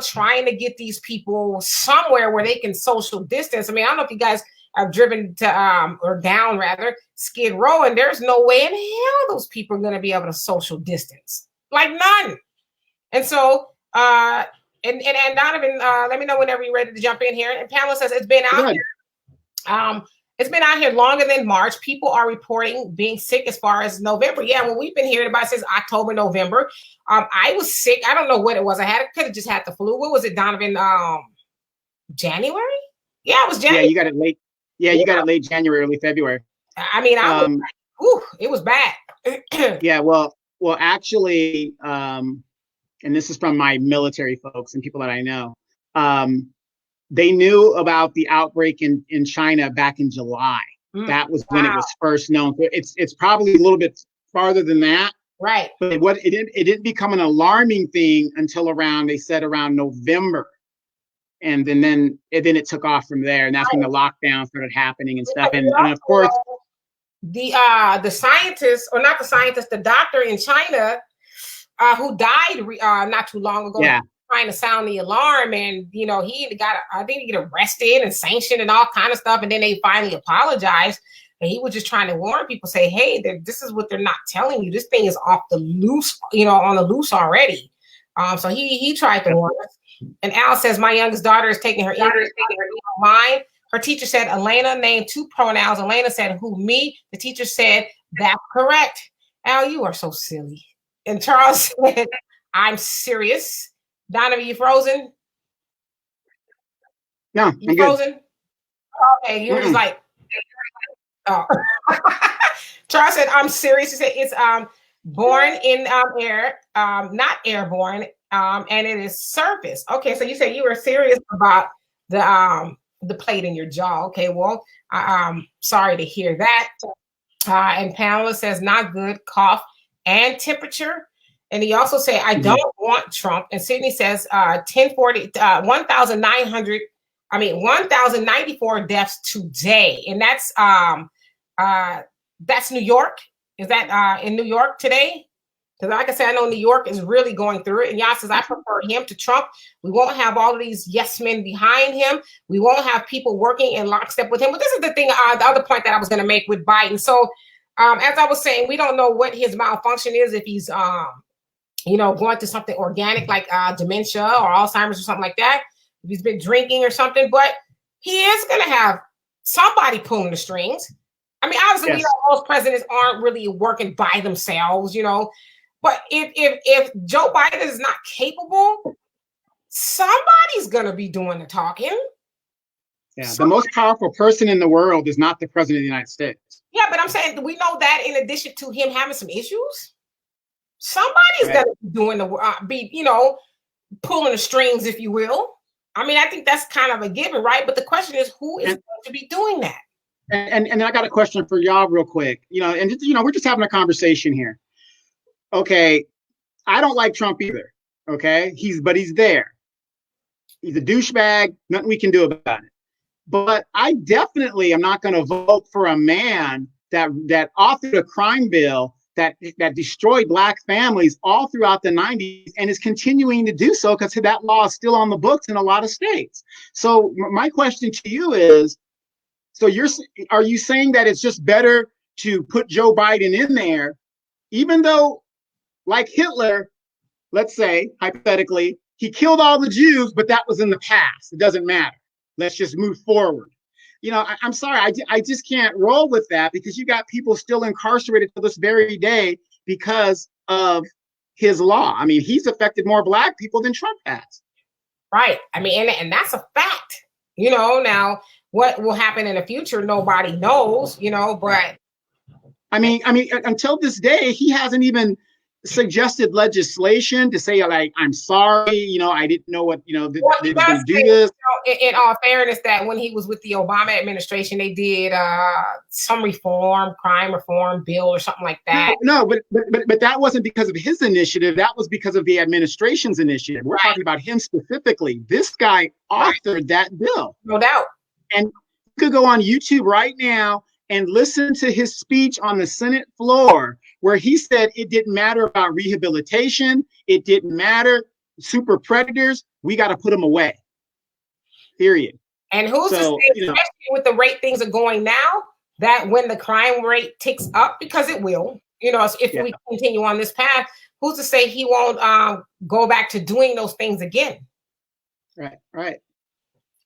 trying to get these people somewhere where they can social distance. I mean, I don't know if you guys have driven to, or down rather, Skid Row, and there's no way in hell those people are going to be able to social distance. Like none. And so, And Donovan, let me know whenever you're ready to jump in here. And Pamela says it's been out here. It's been out here longer than March. People are reporting being sick as far as November. Yeah, well, we've been hearing about it since October, November. I was sick. I don't know what it was. Could have just had the flu. What was it, Donovan? January? Yeah, it was January. Yeah, you got it late. Yeah, you got it late January, early February. I mean, it was bad. Yeah, well, actually, and this is from my military folks and people that I know, they knew about the outbreak in China back in July. That was when it was first known. So it's probably a little bit farther than that. Right. But it didn't become an alarming thing until around November. And then it took off from there. And that's when the lockdown started happening and stuff. And of course, the scientist, or not the scientist, the doctor in China, who died not too long ago, trying to sound the alarm, and he got, I think he got arrested and sanctioned and all kind of stuff, and then they finally apologized, and he was just trying to warn people, say, hey, this is what they're not telling you. This thing is off the loose, on the loose already. So he tried to warn us. And Al says, my youngest daughter is taking her online. Her teacher said Elena, named two pronouns. Elena said, who, me? The teacher said, that's correct. Al, you are so silly. And Charles said, I'm serious. Donovan, you frozen? No, you frozen? Good. Okay, you were just like, oh. Charles said, I'm serious. He said, it's born in air, not airborne, and it is surface. Okay, so you said you were serious about the plate in your jaw. Okay, well, I'm sorry to hear that. And Pamela says, not good, cough and temperature. And he also said, I don't want Trump. And Sydney says 1,094 deaths today. And that's New York. Is that in New York today? Because like I said, I know New York is really going through it. And y'all says, I prefer him to Trump. We won't have all of these yes men behind him. We won't have people working in lockstep with him. But this is the thing, the other point that I was going to make with Biden. So as I was saying, we don't know what his malfunction is, if he's, going to something organic like dementia or Alzheimer's or something like that. If he's been drinking or something. But he is going to have somebody pulling the strings. I mean, obviously, we know most presidents aren't really working by themselves, But if Joe Biden is not capable, somebody's gonna be doing the talking. Yeah, the most powerful person in the world is not the president of the United States. Yeah, but I'm saying we know that in addition to him having some issues, somebody's gonna be doing pulling the strings, if you will. I mean, I think that's kind of a given, right? But the question is, who is going to be doing that? And I got a question for y'all real quick. We're just having a conversation here. Okay, I don't like Trump either. Okay, but he's there. He's a douchebag. Nothing we can do about it. But I definitely am not going to vote for a man that authored a crime bill that destroyed Black families all throughout the 90s and is continuing to do so because that law is still on the books in a lot of states. So my question to you is, are you saying that it's just better to put Joe Biden in there, even though, like Hitler, let's say, hypothetically, he killed all the Jews, but that was in the past. It doesn't matter. Let's just move forward. I'm sorry. I just can't roll with that because you got people still incarcerated to this very day because of his law. I mean, he's affected more Black people than Trump has. Right. I mean, and that's a fact. Now what will happen in the future, nobody knows, but I mean, until this day, he hasn't even suggested legislation to say, like, I'm sorry, I didn't know what, they were going to do this. In all fairness, that when he was with the Obama administration, they did some crime reform bill or something like that. No, but that wasn't because of his initiative. That was because of the administration's initiative. We're talking about him specifically. This guy authored that bill. No doubt. And you could go on YouTube right now and listen to his speech on the Senate floor, where he said it didn't matter about rehabilitation. It didn't matter. Super predators, we got to put them away. Period. And who's to say, especially with the rate things are going now, that when the crime rate ticks up, because it will, if we continue on this path, who's to say he won't go back to doing those things again? Right.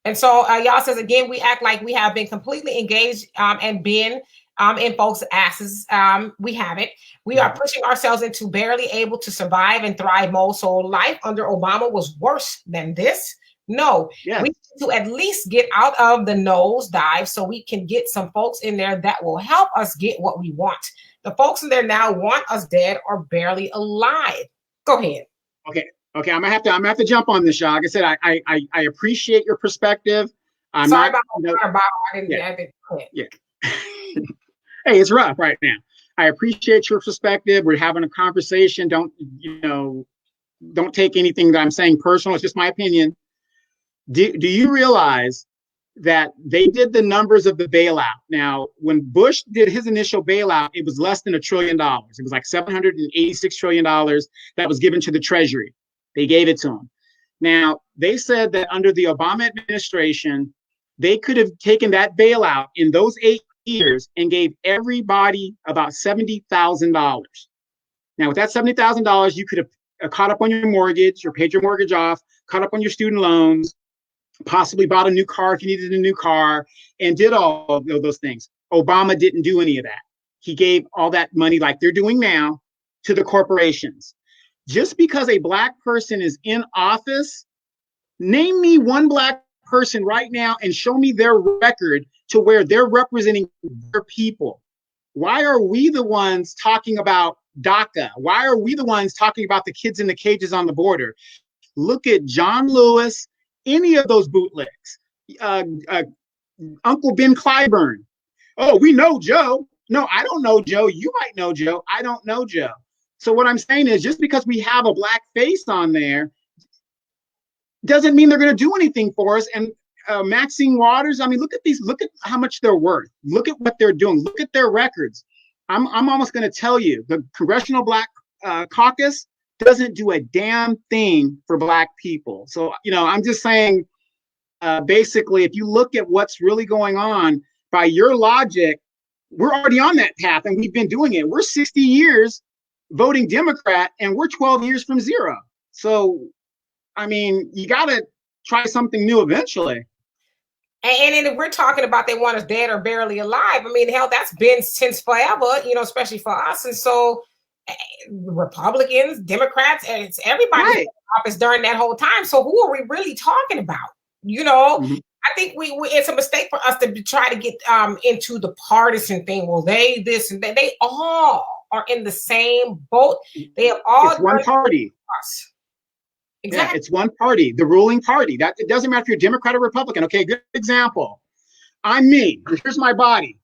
And so y'all says, again, we act like we have been completely engaged and been in folks' asses. We haven't. We are pushing ourselves into barely able to survive and thrive mode. So life under Obama was worse than this. No, we need to at least get out of the nosedive so we can get some folks in there that will help us get what we want. The folks in there now want us dead or barely alive. Go ahead. Okay. I'm gonna have to jump on this, y'all. Like I said, I appreciate your perspective. Sorry about I didn't. Yeah. Hey, it's rough right now. I appreciate your perspective. We're having a conversation. Don't take anything that I'm saying personal. It's just my opinion. Do you realize that they did the numbers of the bailout? Now, when Bush did his initial bailout, it was less than $1 trillion. It was like $786 trillion that was given to the Treasury. They gave it to him. Now, they said that under the Obama administration, they could have taken that bailout in those 8 years and gave everybody about $70,000. Now, with that $70,000, you could have caught up on your mortgage or paid your mortgage off, caught up on your student loans, possibly bought a new car if you needed a new car, and did all of those things. Obama didn't do any of that. He gave all that money, like they're doing now, to the corporations. Just because a Black person is in office, name me one Black person right now and show me their record to where they're representing their people. Why are we the ones talking about DACA? Why are we the ones talking about the kids in the cages on the border? Look at John Lewis, any of those bootlegs, Uncle Ben Clyburn. Oh, we know Joe. No, I don't know Joe. You might know Joe. I don't know Joe. So what I'm saying is, just because we have a Black face on there doesn't mean they're going to do anything for us. And Maxine Waters, I mean, look at how much they're worth. Look at what they're doing. Look at their records. I'm almost going to tell you, the Congressional Black caucus doesn't do a damn thing for Black people. So, I'm just saying, basically, if you look at what's really going on, by your logic, we're already on that path and we've been doing it. We're 60 years voting Democrat and we're 12 years from zero. So, I mean, you got to try something new eventually. And if we're talking about they want us dead or barely alive, I mean, hell, that's been since forever, especially for us. And so Republicans, Democrats, and it's everybody in office during that whole time. So who are we really talking about? Mm-hmm. I think it's a mistake for us to try to get into the partisan thing. Well, they this and that. They all are in the same boat. They have all. It's one party. Exactly. Yeah, it's one party, the ruling party. That it doesn't matter if you're Democrat or Republican. Okay, good example. I'm me. Here's my body.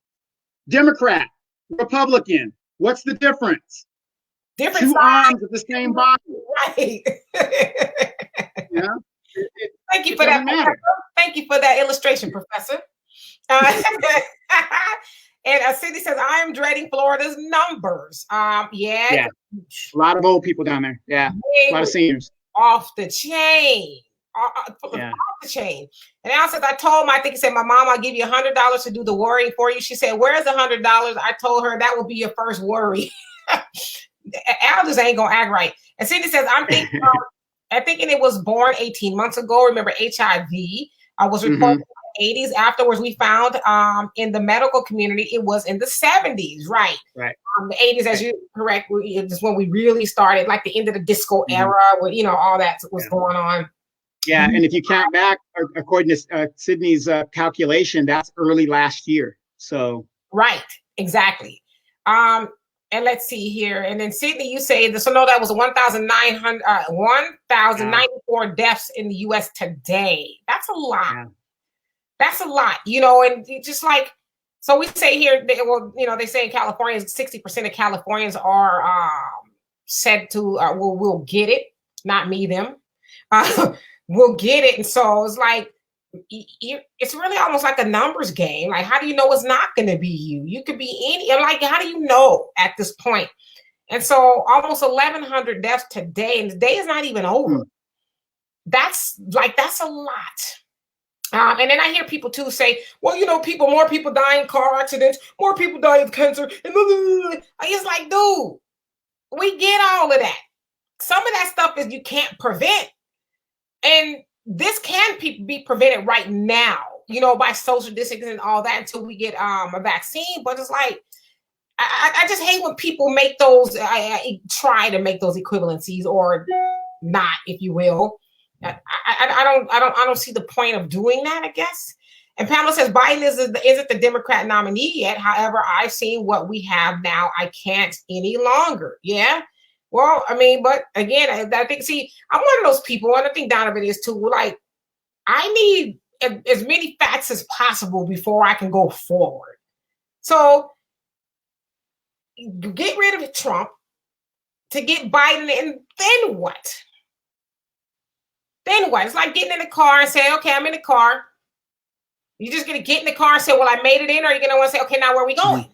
Democrat, Republican. What's the difference? Different two arms of the same body. Right. Yeah. Thank you for that. Thank you for that illustration, Professor. And Cindy says, I am dreading Florida's numbers. Yeah. A lot of old people down there. Yeah. A lot of seniors. Off the chain. Off the chain. And Al says, I told him, I think he said, my mom, I'll give you $100 to do the worrying for you. She said, where's the $100? I told her that will be your first worry. Al just ain't gonna act right. And Cindy says, I'm thinking it was born 18 months ago. Remember, HIV was reported in the 80s. Afterwards, we found in the medical community, it was in the 70s, right? The 80s, as you correct, is when we really started, like the end of the disco era, where all that was going on. Yeah, and if you count back, according to Sydney's calculation, that's early last year. So right, exactly. And let's see here. And then Sydney, you say this. So no, that was 1,094 deaths in the U.S. today. That's a lot. Yeah. That's a lot, and just like, so we say here, they say in California, 60% of Californians are said to, will get it. Not me, them. Will get it. And so it's like, it's really almost like a numbers game. Like, how do you know it's not going to be you? You could be any, like, how do you know at this point? And so almost 1,100 deaths today, and the day is not even over. That's a lot. And then I hear people too say, well, more people die in car accidents, more people die of cancer. And it's like, dude, we get all of that. Some of that stuff is you can't prevent. And this can be prevented right now, by social distancing and all that until we get a vaccine. But it's like, I just hate when people make those, try to make those equivalencies or not, if you will. I don't see the point of doing that, I guess. And Pamela says Biden isn't the Democrat nominee yet. However, I've seen what we have now. I can't any longer. Yeah. Well, I mean, but again, I think, I'm one of those people, and I think Donovan is too, like, I need as many facts as possible before I can go forward. So get rid of Trump to get Biden, and then what? Then what? It's like getting in the car and saying, okay, I'm in the car. You're just going to get in the car and say, well, I made it in, or you're going to want to say, okay, now where are we going?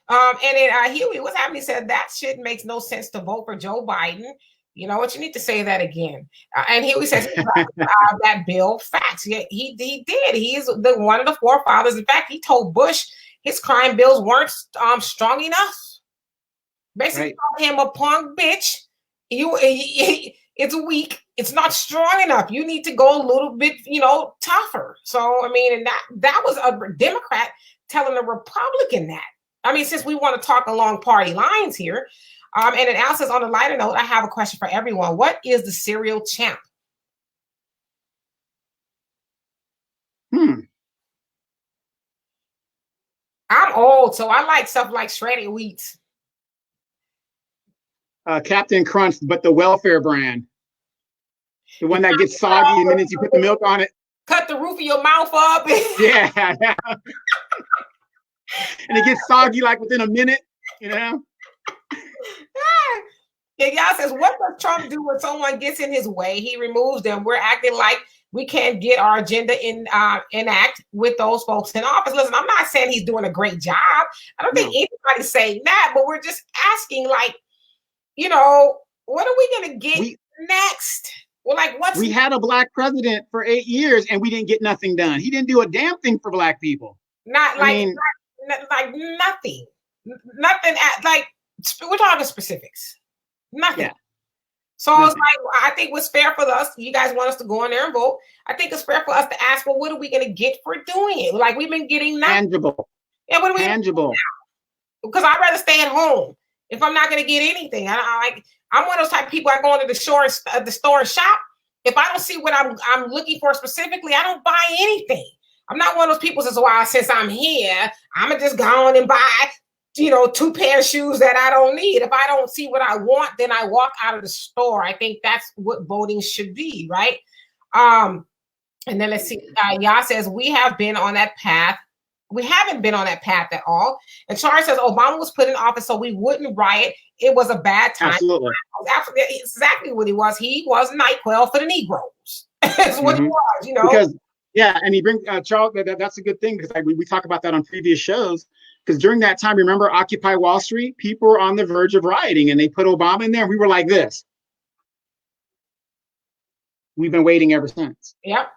And then Huey, what's happening? He said that shit makes no sense to vote for Joe Biden. You know what? You need to say that again. And Huey says that bill facts. Yeah, he did. He is one of the forefathers. In fact, he told Bush his crime bills weren't strong enough. Basically, called him a punk bitch. It's weak. It's not strong enough. You need to go a little bit, tougher. So, I mean, and that was a Democrat telling a Republican that. I mean, since we want to talk along party lines here. And then Al says, on a lighter note, I have a question for everyone. What is the cereal champ? I'm old, so I like stuff like shredded wheat. Captain Crunch, but the welfare brand. The one that gets soggy the minute you put the milk on it. Cut the roof of your mouth up. Yeah. And it gets soggy like within a minute, Yeah, y'all says, what does Trump do when someone gets in his way? He removes them. We're acting like we can get our agenda enact with those folks in office. Listen, I'm not saying he's doing a great job. I don't think anybody's saying that, but we're just asking, like, you know, what are we going to get next? Well, like, we had a black president for 8 years and we didn't get nothing done. He didn't do a damn thing for black people. Nothing. Like, we're talking specifics. Nothing. Yeah. So I was like, I think what's fair for us, you guys want us to go in there and vote. I think it's fair for us to ask, well, what are we going to get for doing it? Like, we've been getting nothing. Tangible. Yeah, what are we tangible? Because I'd rather stay at home if I'm not going to get anything. I'm one of those type of people. I go into the store and shop. If I don't see what I'm looking for specifically, I don't buy anything. I'm not one of those people that says, well, since I'm here, I'm going to just go on and buy, 2 pair of shoes that I don't need. If I don't see what I want, then I walk out of the store. I think that's what voting should be, right? And then let's see. Yah says, we have been on that path. We haven't been on that path at all. And Charles says, Obama was put in office so we wouldn't riot. It was a bad time. Absolutely. It's exactly what he was. He was NyQuil for the Negroes. That's what he was, Because, and he brings, Charles, that's a good thing, because we talk about that on previous shows. Because during that time, remember Occupy Wall Street? People were on the verge of rioting, and they put Obama in there, and we were like this. We've been waiting ever since. Yep.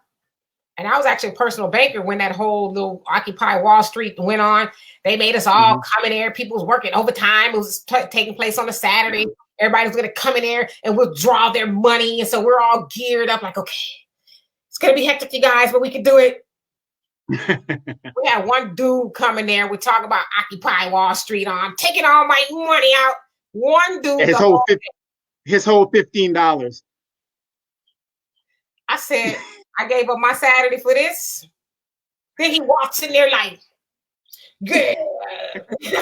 And I was actually a personal banker when that whole little Occupy Wall Street went on. They made us all come in there. People was working overtime. It was taking place on a Saturday. Everybody was going to come in there and withdraw their money. And so we're all geared up like, okay, it's going to be hectic, you guys, but we can do it. We had one dude coming there. We talk about Occupy Wall Street. I'm taking all my money out. One dude. His whole $15. I said, I gave up my Saturday for this. Then he walks in there like, good.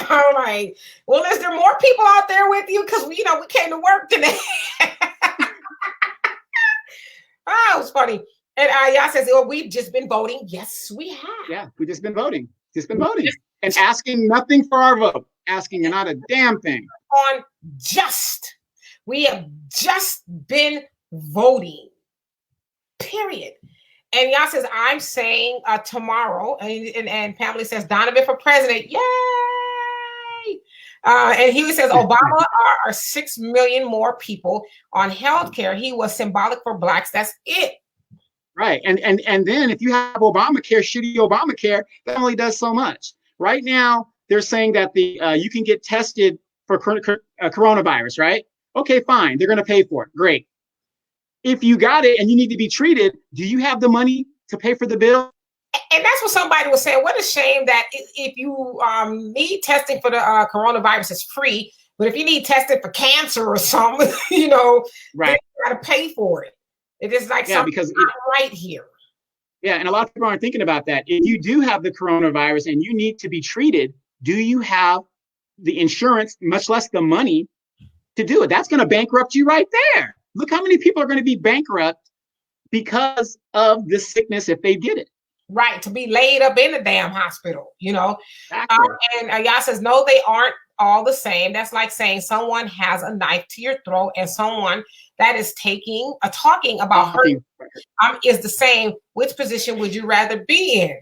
I'm like, well, is there more people out there with you? Because we came to work today. Oh, it was funny. And Yah says, oh, we've just been voting. Yes, we have. Yeah, we've just been voting. And asking nothing for our vote. Asking not a damn thing. We have just been voting. Period. And Yah says, I'm saying tomorrow. And Pamela says, Donovan for president. Yay! And he says, Obama are 6 million more people on healthcare. He was symbolic for blacks. That's it. Right. And then if you have Obamacare, shitty Obamacare, that only does so much. Right now, they're saying that you can get tested for coronavirus, right? Okay, fine. They're going to pay for it. Great. If you got it and you need to be treated, do you have the money to pay for the bill? And that's what somebody was saying. What a shame that if you need testing for the coronavirus, it's free. But if you need testing for cancer or something, right, you got to pay for it. It is like something not right here. Yeah, and a lot of people aren't thinking about that. If you do have the coronavirus and you need to be treated, do you have the insurance, much less the money, to do it? That's going to bankrupt you right there. Look how many people are going to be bankrupt because of this sickness if they get it. Right, to be laid up in the damn hospital, Exactly. And Yah says, no, they aren't all the same. That's like saying someone has a knife to your throat and someone that is talking about hurting is the same. Which position would you rather be in?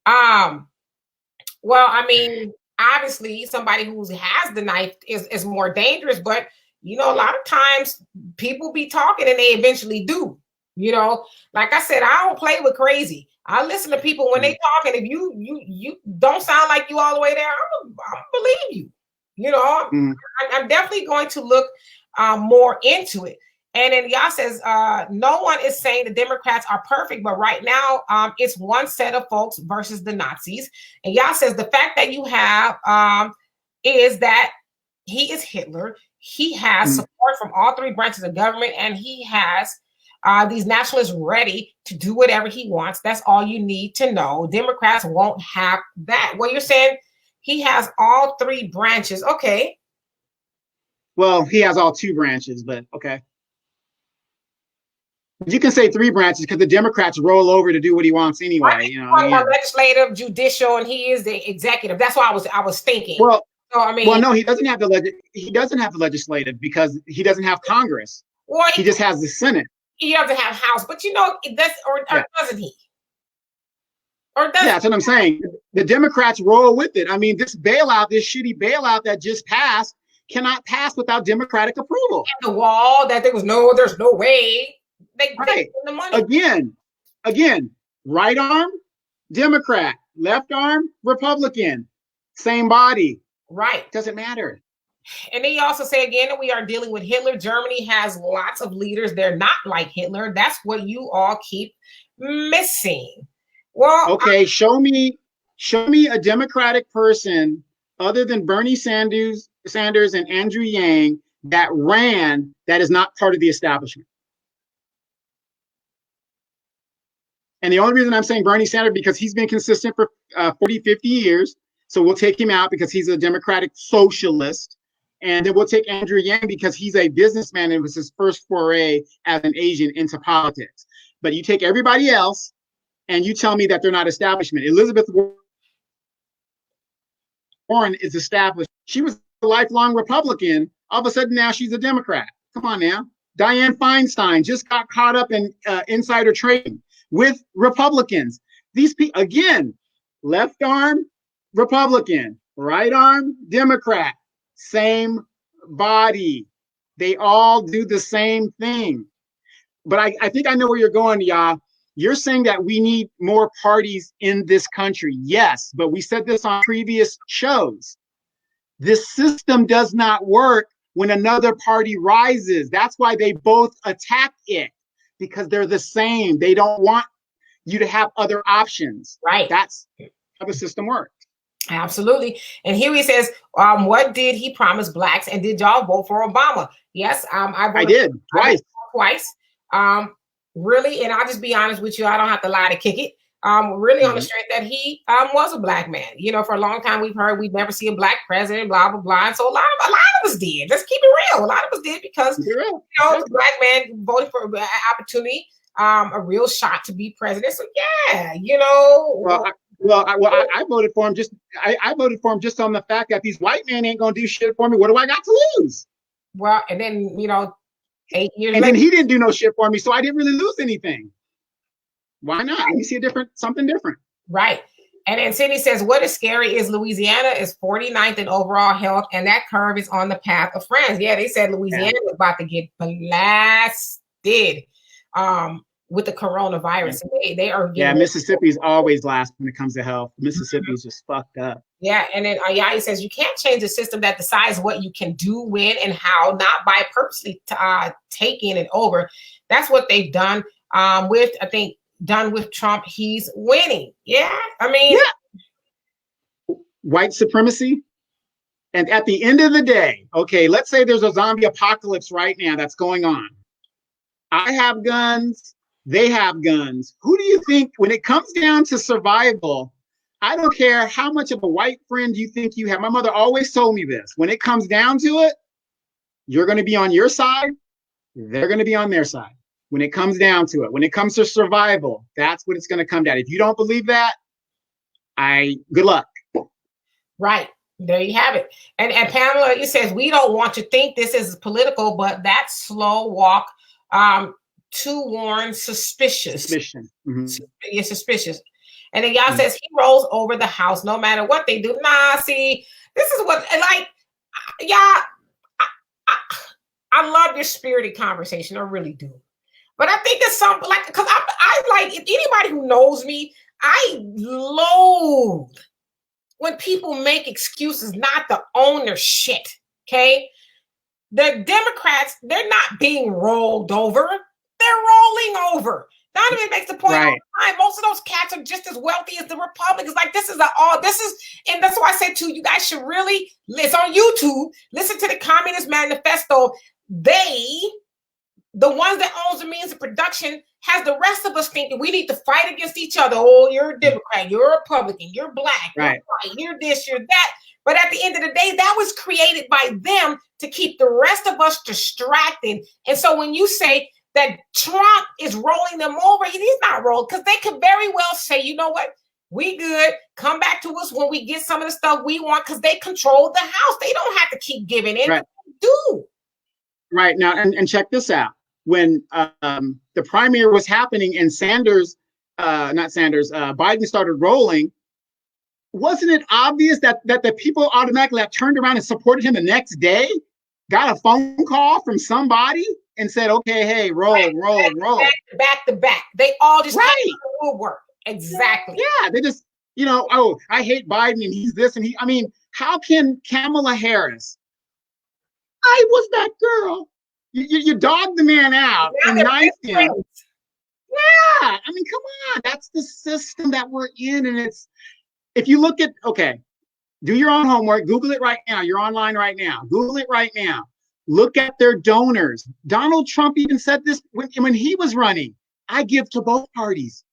Well, I mean, obviously somebody who has the knife is more dangerous, but a lot of times people be talking and they eventually do. Like I said, I don't play with crazy. I listen to people when they talk, and if you don't sound like you all the way there, I believe you. I'm definitely going to look more into it. And then Yah says, no one is saying the Democrats are perfect, but right now it's one set of folks versus the Nazis. And Yah says the fact that you have is that he is Hitler. He has support from all 3 branches of government, and he has these nationalists ready to do whatever he wants. That's all you need to know. Democrats won't have that. Well, you're saying he has all 3 branches. Okay. Well, he has all 2 branches, but okay. You can say 3 branches because the Democrats roll over to do what he wants anyway. Legislative, judicial, and he is the executive. That's what I was thinking. Well, no, he doesn't have the legislative because he doesn't have Congress. He just has the Senate. he doesn't have house, but you know, that's or doesn't he? Or does that's what I'm saying. The Democrats roll with it. I mean, this bailout, this shitty bailout that just passed, cannot pass without Democratic approval. the wall that there's no way they the money. Again, right arm, Democrat, left arm, Republican, same body. Right. Doesn't matter. And they also say again that we are dealing with Hitler. Germany has lots of leaders. They're not like Hitler. That's what you all keep missing. Well, okay, show me a Democratic person other than Bernie Sanders and Andrew Yang that ran that is not part of the establishment. And the only reason I'm saying Bernie Sanders because he's been consistent for 40, 50 years. So we'll take him out because he's a Democratic socialist. And then we'll take Andrew Yang because he's a businessman and it was his first foray as an Asian into politics. But you take everybody else and you tell me that they're not establishment. Elizabeth Warren is established. She was a lifelong Republican. All of a sudden now she's a Democrat. Come on now. Dianne Feinstein just got caught up in insider trading with Republicans. These people, again, left arm, Republican, right arm, Democrat, same body. They all do the same thing. But I think I know where you're going, y'all. You're saying that we need more parties in this country. Yes, but we said this on previous shows. This system does not work when another party rises. That's why they both attack it, because they're the same. They don't want you to have other options. Right. That's how the system works. Absolutely. And here he says, what did he promise blacks? And did y'all vote for Obama? Yes, I did twice. Really, and I'll just be honest with you, I don't have to lie to kick it. Really on the strength that he was a black man. You know, for a long time we've heard we'd never see a black president, blah blah blah. And so a lot of us did. Let's keep it real. A lot of us did because the black man voted for an opportunity, a real shot to be president. So yeah, you know. I voted for him I voted for him just on the fact that these white men ain't gonna do shit for me. What do I got to lose? Well, and then 8 years and later, then he didn't do no shit for me, so I didn't really lose anything. Why not? Let me see something different. Right. And then Sydney says, what is scary is Louisiana is 49th in overall health, and that curve is on the path of France. Yeah, they said Louisiana was about to get blasted with the coronavirus. They are getting Mississippi's always last when it comes to health. Mississippi is just fucked up. Yeah, and then he says you can't change a system that decides what you can do, when, and how, not by purposely taking it over. That's what they've done with Trump. He's winning. Yeah, I mean, white supremacy. And at the end of the day, okay, let's say there's a zombie apocalypse right now that's going on. I have guns. They have guns. Who do you think, when it comes down to survival, I don't care how much of a white friend you think you have. My mother always told me this. When it comes down to it, you're going to be on your side. They're going to be on their side. When it comes down to it, when it comes to survival, that's what it's going to come down. If you don't believe that, good luck. Right. There you have it. And Pamela, it says, we don't want to think this is political, but that slow walk to warn suspicion. Mm-hmm. You're suspicious. And then y'all says he rolls over the house no matter what they do. Nah, see, this is what, like, y'all, I love your spirited conversation. I really do. But I think it's something like, because I like, if anybody who knows me, I loathe when people make excuses not to own their shit. Okay. The Democrats, they're not being rolled over. They're rolling over. Donovan makes the point all the time. Most of those cats are just as wealthy as the Republicans. Like, and that's why I say too, you guys should really, it's on YouTube, listen to the Communist Manifesto. The ones that owns the means of production, has the rest of us thinking we need to fight against each other. Oh, you're a Democrat, you're a Republican, you're black, you're white, you're this, you're that. But at the end of the day, that was created by them to keep the rest of us distracted. And so when you say that Trump is rolling them over, he's not rolling, because they could very well say, you know what, we good, come back to us when we get some of the stuff we want, because they control the house. They don't have to keep giving in. Right. They do. Right now, and check this out. when the primary was happening and Biden started rolling, wasn't it obvious that the people automatically that turned around and supported him the next day got a phone call from somebody and said, okay, hey, roll. Back to back. They all just right. came to the woodwork. Exactly. Yeah, they just, oh, I hate Biden and he's this and I mean, how can Kamala Harris, I was that girl. You dogged the man out and knifed him. Yeah, I mean, come on. That's the system that we're in. And if you look at, okay, do your own homework. Google it right now. You're online right now. Google it right now. Look at their donors. Donald Trump even said this when he was running. I give to both parties.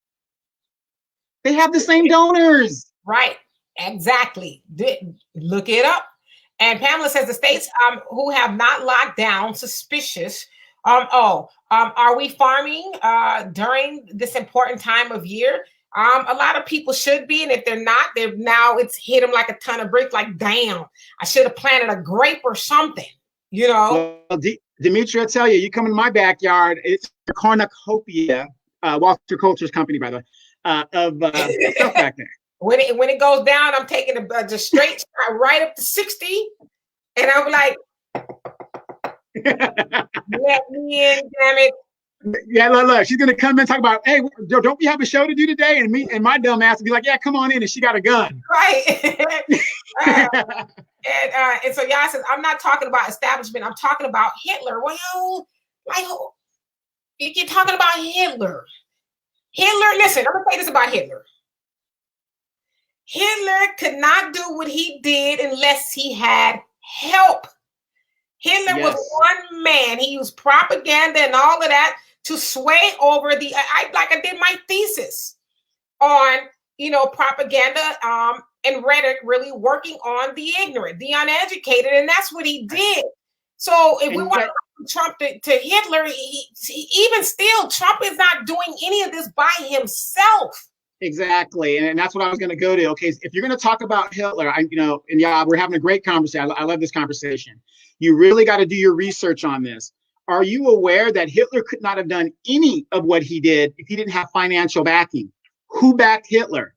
They have the same donors. Right. Exactly. Look it up. And Pamela says the states who have not locked down suspicious. Are we farming during this important time of year? A lot of people should be, and if they're not, it's hit them like a ton of bricks. Like, damn, I should have planted a grape or something. Well, Dimitri, I tell you, you come in my backyard. It's a cornucopia, Walter Culture's company, by the way, of stuff back there. When it goes down, I'm taking the straight shot right up to 60, and I'm like, let me in, damn it. Yeah, look, she's gonna come in and talk about, hey, don't we have a show to do today? And me and my dumb ass would be like, yeah, come on in, and she got a gun. Right. And so Yah says, I'm not talking about establishment, I'm talking about Hitler. Well, like, you're talking about Hitler. Listen, I'm gonna say this about Hitler. Hitler could not do what he did unless he had help. Hitler was one man. He used propaganda and all of that to sway over I did my thesis on, propaganda and rhetoric, really working on the ignorant, the uneducated, and that's what he did. So if we want to Trump to Hitler, even still, Trump is not doing any of this by himself. Exactly, and that's what I was going to go to. Okay, if you're going to talk about Hitler, we're having a great conversation. I love this conversation. You really got to do your research on this. Are you aware that Hitler could not have done any of what he did if he didn't have financial backing? Who backed Hitler?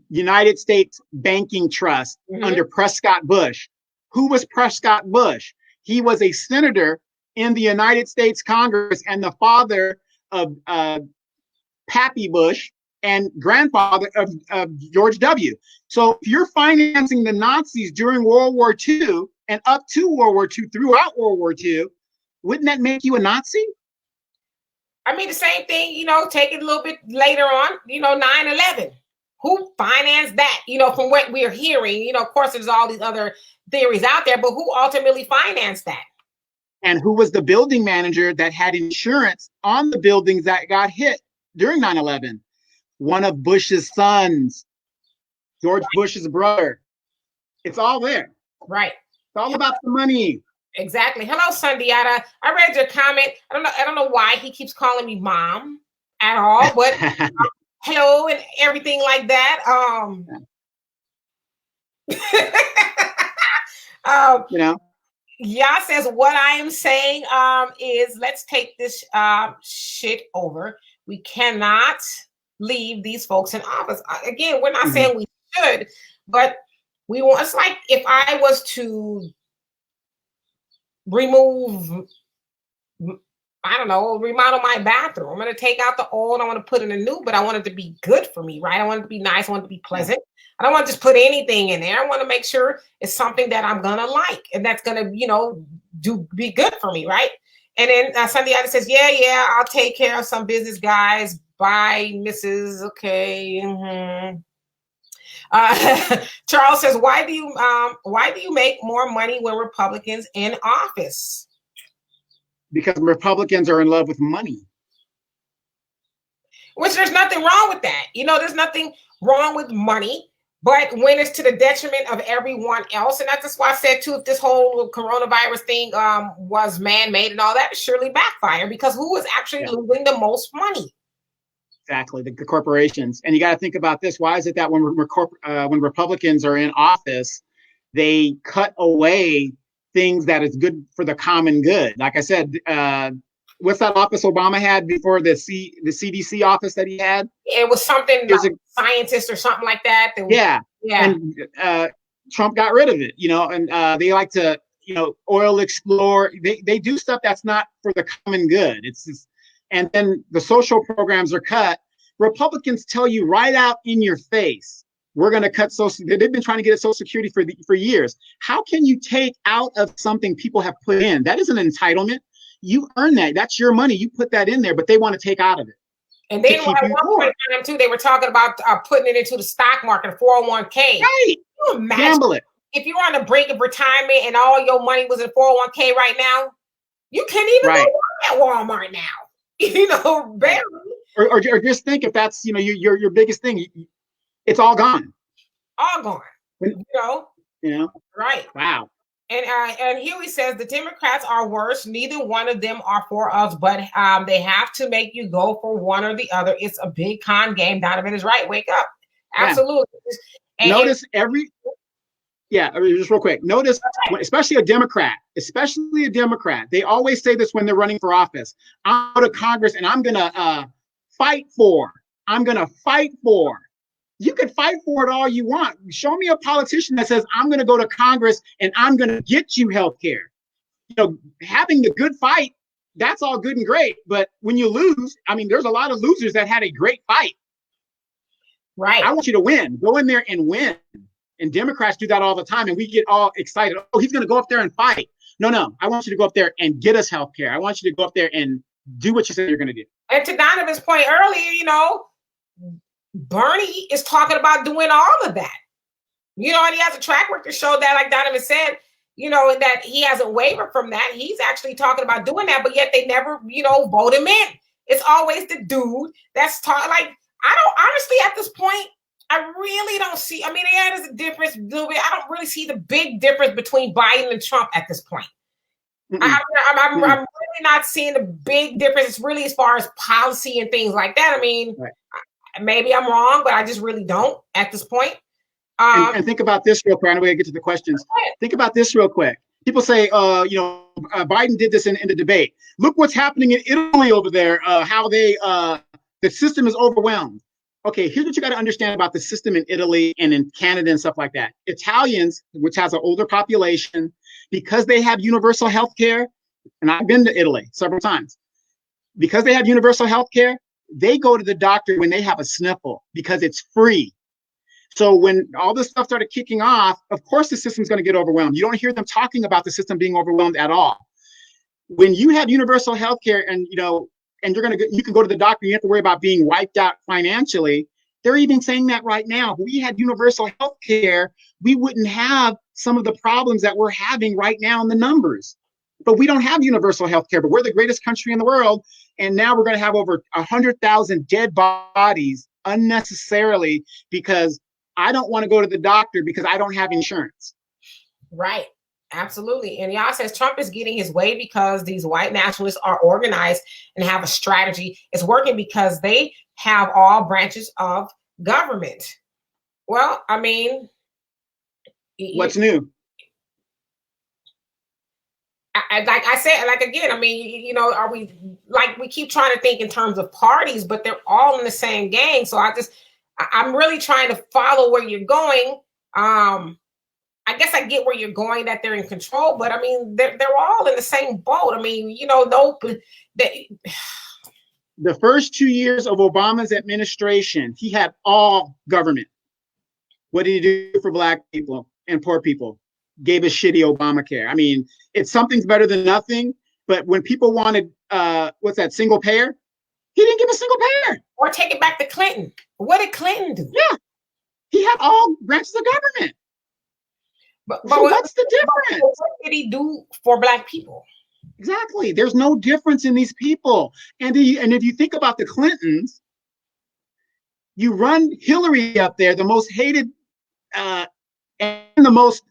United States Banking Trust under Prescott Bush. Who was Prescott Bush? He was a senator in the United States Congress and the father of Pappy Bush and grandfather of George W. So if you're financing the Nazis during World War II and up to World War II, throughout World War II, wouldn't that make you a Nazi? I mean, the same thing, take it a little bit later on, 9/11. Who financed that? From what we're hearing, of course, there's all these other theories out there, but who ultimately financed that? And who was the building manager that had insurance on the buildings that got hit during 9/11? One of Bush's sons, George Bush's brother. It's all there. Right. It's all about the money. Exactly. Hello, Sundiata. I read your comment. I don't know why he keeps calling me mom at all, but hello and everything like that. Yah says what I am saying is let's take this shit over. We cannot leave these folks in office. Again, we're not saying we should, but we want. It's like if I was to remodel my bathroom. I'm going to take out the old. I want to put in a new, but I want it to be good for me, right? I want it to be nice. I want it to be pleasant. I don't want to just put anything in there. I want to make sure it's something that I'm going to like and that's going to, be good for me, right? And then Sunday says, yeah, I'll take care of some business guys. Bye, Mrs. Okay. Charles says, why do you make more money when Republicans in office? Because Republicans are in love with money. Which there's nothing wrong with that. There's nothing wrong with money, but when it's to the detriment of everyone else, and that's just why I said too, if this whole coronavirus thing was man-made and all that, it surely backfire because who is actually losing the most money? Exactly, the corporations. And you got to think about this. Why is it that when Republicans are in office, they cut away things that is good for the common good. Like I said, what's that office Obama had before the CDC office that he had? It was something like scientist or something like that. Yeah. And Trump got rid of it, and they like to, oil explore. They do stuff that's not for the common good. It's just, and then the social programs are cut. Republicans tell you right out in your face, we're going to cut social. They've been trying to get at Social Security for years. How can you take out of something people have put in? That is an entitlement. You earn that. That's your money. You put that in there, but they want to take out of it. And then at one point in time too, they were talking about putting it into the stock market, 401k. Right. Can you imagine Gamble it. If you're on the brink of retirement and all your money was in 401k right now, you can't even go work at Walmart now. Barely. Or just think if that's your biggest thing, it's all gone. All gone. Right. Wow. And here he says the Democrats are worse. Neither one of them are for us, but they have to make you go for one or the other. It's a big con game. Donovan is right. Wake up. Absolutely. Yeah. Notice just real quick. Notice, especially a Democrat, they always say this when they're running for office. I'll go to Congress and I'm going to fight for. You could fight for it all you want. Show me a politician that says, I'm going to go to Congress and I'm going to get you health care. Having the good fight, that's all good and great. But when you lose, there's a lot of losers that had a great fight. Right. I want you to win. Go in there and win. And Democrats do that all the time. And we get all excited. Oh, he's going to go up there and fight. No. I want you to go up there and get us health care. I want you to go up there and do what you said you're going to do. And to Donovan's point earlier, Bernie is talking about doing all of that, and he has a track record to show that, like Donovan said, that he hasn't wavered from that. He's actually talking about doing that, but yet they never, vote him in. It's always the dude that's talking. Like, I don't honestly at this point, I really don't see. There's a difference a little bit. I don't really see the big difference between Biden and Trump at this point. I'm really not seeing the big difference. It's really as far as policy and things like that. Right. Maybe I'm wrong, but I just really don't at this point. And think about this real quick. I know we gotta get to the questions. Think about this real quick. People say, Biden did this in the debate. Look what's happening in Italy over there. How the system is overwhelmed. Okay, here's what you got to understand about the system in Italy and in Canada and stuff like that. Italians, which has an older population, because they have universal health care, and I've been to Italy several times, because they have universal health care, they go to the doctor when they have a sniffle because it's free. So when all this stuff started kicking off, of course the system's going to get overwhelmed. You don't hear them talking about the system being overwhelmed at all. When you have universal health care and you can go to the doctor, you don't have to worry about being wiped out financially. They're even saying that right now. If we had universal health care, we wouldn't have some of the problems that we're having right now in the numbers. But we don't have universal health care, but we're the greatest country in the world. And now we're going to have over 100,000 dead bodies unnecessarily because I don't want to go to the doctor because I don't have insurance. Right. Absolutely. And y'all says Trump is getting his way because these white nationalists are organized and have a strategy. It's working because they have all branches of government. Well, what's new? Like I said, again, are we we keep trying to think in terms of parties, but they're all in the same gang. So I'm really trying to follow where you're going. I guess I get where you're going, that they're in control, but they're all in the same boat. The first 2 years of Obama's administration, he had all government. What did he do for Black people and poor people? Gave us shitty Obamacare. It's something's better than nothing, but when people wanted, single payer? He didn't give a single payer. Or take it back to Clinton. What did Clinton do? Yeah, he had all branches of government. But what's the difference? What did he do for Black people? Exactly. There's no difference in these people. And if you think about the Clintons, you run Hillary up there, the most hated and the most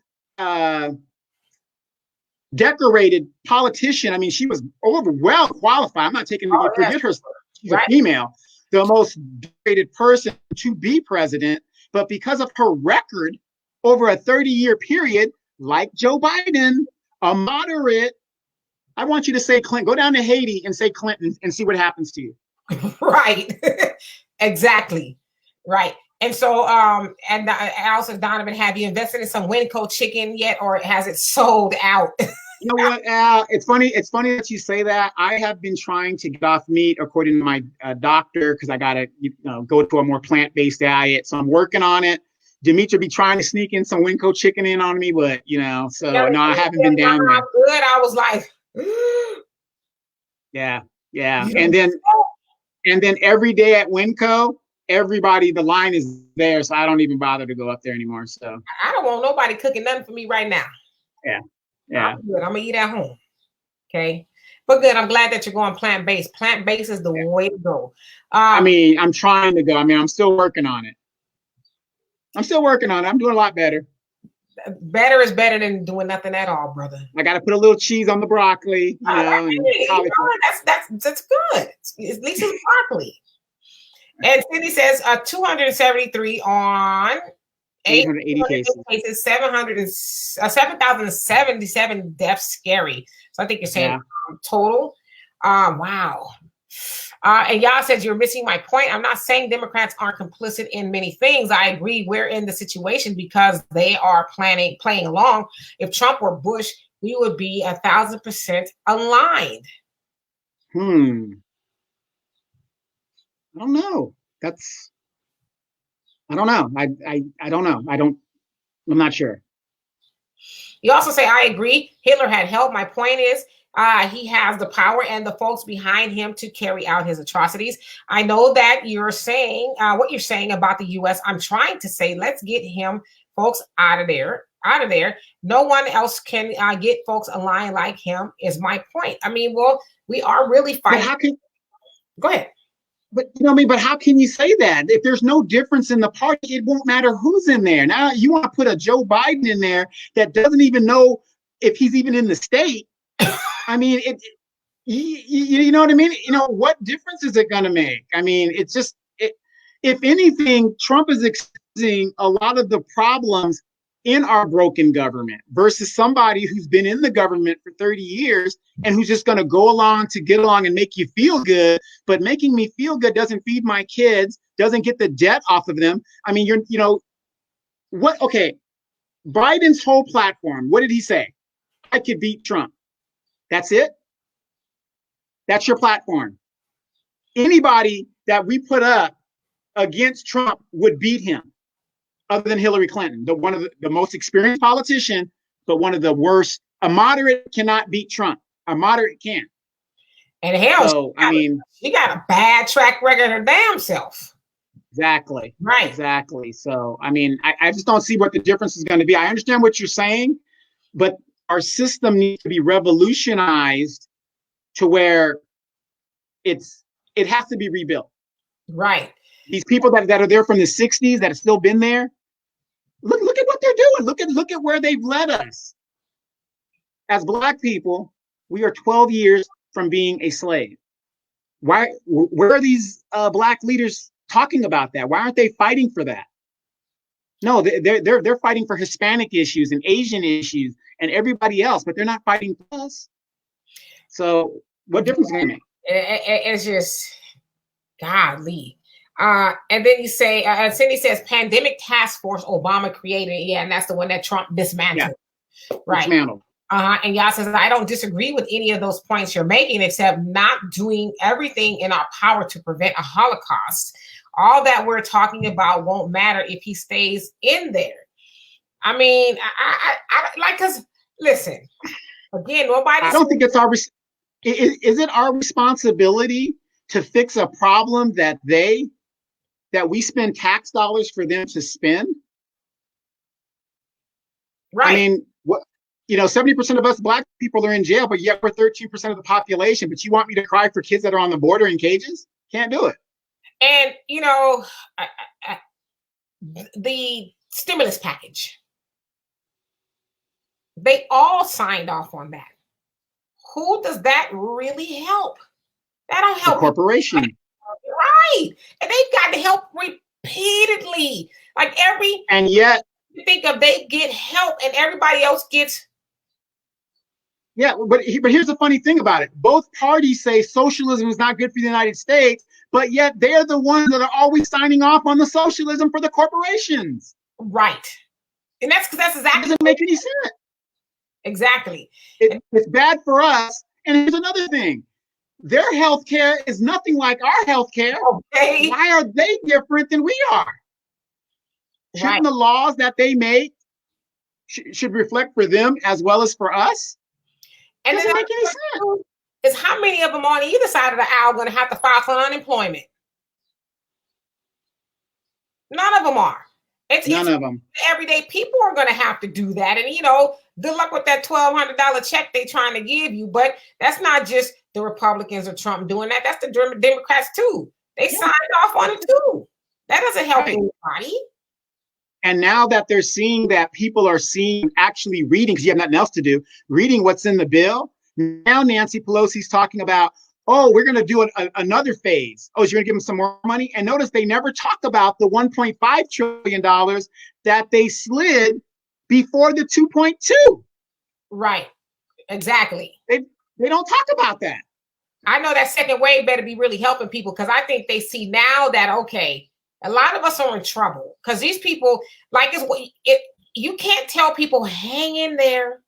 decorated politician. She was well qualified. I'm not taking forget her. She's a female, the most decorated person to be president. But because of her record over a 30-year period, like Joe Biden, A moderate, I want you to say Clinton. Go down to Haiti and say Clinton and see what happens to you. Right. Exactly. Right. And so, and also, Donovan, have you invested in some Winco chicken yet, or has it sold out? You know what, Al? It's funny. It's funny that you say that. I have been trying to get off meat according to my doctor because I got to go to a more plant-based diet. So I'm working on it. Dimitri be trying to sneak in some Winco chicken in on me, but so no, I haven't been down there. Good. I was like, yeah. And then every day at Winco, everybody, the line is there, so I don't even bother to go up there anymore. So I don't want nobody cooking nothing for me right now. Yeah. I'm good. I'm gonna eat at home. Okay. But good. I'm glad that you're going plant-based. Plant-based is the way to go. I'm trying to go. I'm still working on it. I'm doing a lot better. Better is better than doing nothing at all, brother. I got to put a little cheese on the broccoli, and that's good. At least it's broccoli. And Cindy says 273 on 880 cases, 7,077 deaths. Scary. So I think you're saying total. Wow. And y'all says you're missing my point. I'm not saying Democrats aren't complicit in many things. I agree. We're in the situation because they are playing along. If Trump were Bush, we would be 1,000% aligned. I don't know. I don't know. I don't know. I'm not sure. You also say, I agree. Hitler had help. My point is, he has the power and the folks behind him to carry out his atrocities. I know that you're saying what you're saying about the U.S. I'm trying to say, let's get him, folks, out of there. No one else can get folks aligned like him, is my point. I mean, well, we are really fighting. Go ahead. But but how can you say that? If there's no difference in the party, it won't matter who's in there. Now you want to put a Joe Biden in there that doesn't even know if he's even in the state. I mean, you know what I mean? What difference is it going to make? I mean, it's just, if anything, Trump is exposing a lot of the problems in our broken government versus somebody who's been in the government for 30 years and who's just going to go along to get along and make you feel good. But making me feel good doesn't feed my kids, doesn't get the debt off of them. I mean, Biden's whole platform, what did he say? I could beat Trump. That's it. That's your platform. Anybody that we put up against Trump would beat him, other than Hillary Clinton, one of the most experienced politician, but one of the worst. A moderate cannot beat Trump. A moderate can. And hell, she got a bad track record her damn self. Exactly. Right. Exactly. So, I just don't see what the difference is going to be. I understand what you're saying, but our system needs to be revolutionized to where it has to be rebuilt. Right. These people that are there from the 60s that have still been there, look at what they're doing. Look at where they've led us. As Black people, we are 12 years from being a slave. Where are these Black leaders talking about that? Why aren't they fighting for that? No, they're fighting for Hispanic issues and Asian issues and everybody else, but they're not fighting for us. So what difference is it going to make? It's just godly. And then you say, Cindy says, pandemic task force Obama created. Yeah, and that's the one that Trump dismantled. Yeah. Right. Dismantled. And y'all says, I don't disagree with any of those points you're making, except not doing everything in our power to prevent a Holocaust. All that we're talking about won't matter if he stays in there. I mean, because listen, again, nobody. I don't think it's is it our responsibility to fix a problem that we spend tax dollars for them to spend? Right. I mean, 70% of us Black people are in jail, but yet we're 13% of the population. But you want me to cry for kids that are on the border in cages? Can't do it. And, the stimulus package, they all signed off on that. Who does that really help? That don't help. The corporation. Right. And they've got to help repeatedly. And yet, you think of, they get help and everybody else gets Yeah, but here's the funny thing about it. Both parties say socialism is not good for the United States, but yet they're the ones that are always signing off on the socialism for the corporations. Right. And that's It exactly doesn't make any sense. exactly. It's bad for us. And here's another thing. Their healthcare is nothing like our healthcare. Okay. Why are they different than we are? Shouldn't Right. the laws that they make should reflect for them as well as for us? And then Doesn't make any sense. is how many of them on either side of the aisle going to have to file for unemployment? None of them are. None of them. Everyday people are going to have to do that. And, you know, good luck with that $1,200 check they're trying to give you. But that's not just the Republicans or Trump doing that. That's the Democrats, too. They signed off on it, too. That doesn't help anybody. And now that they're seeing that people are seeing, actually reading, because you have nothing else to do, reading what's in the bill, now Nancy Pelosi's talking about, oh, we're going to do another phase. Oh, you're going to give them some more money? And notice they never talk about the $1.5 trillion that they slid before the 2.2. Right. Exactly. They don't talk about that. I know that second wave better be really helping people, because I think they see now that, okay, a lot of us are in trouble because these people, like, you can't tell people hang in there.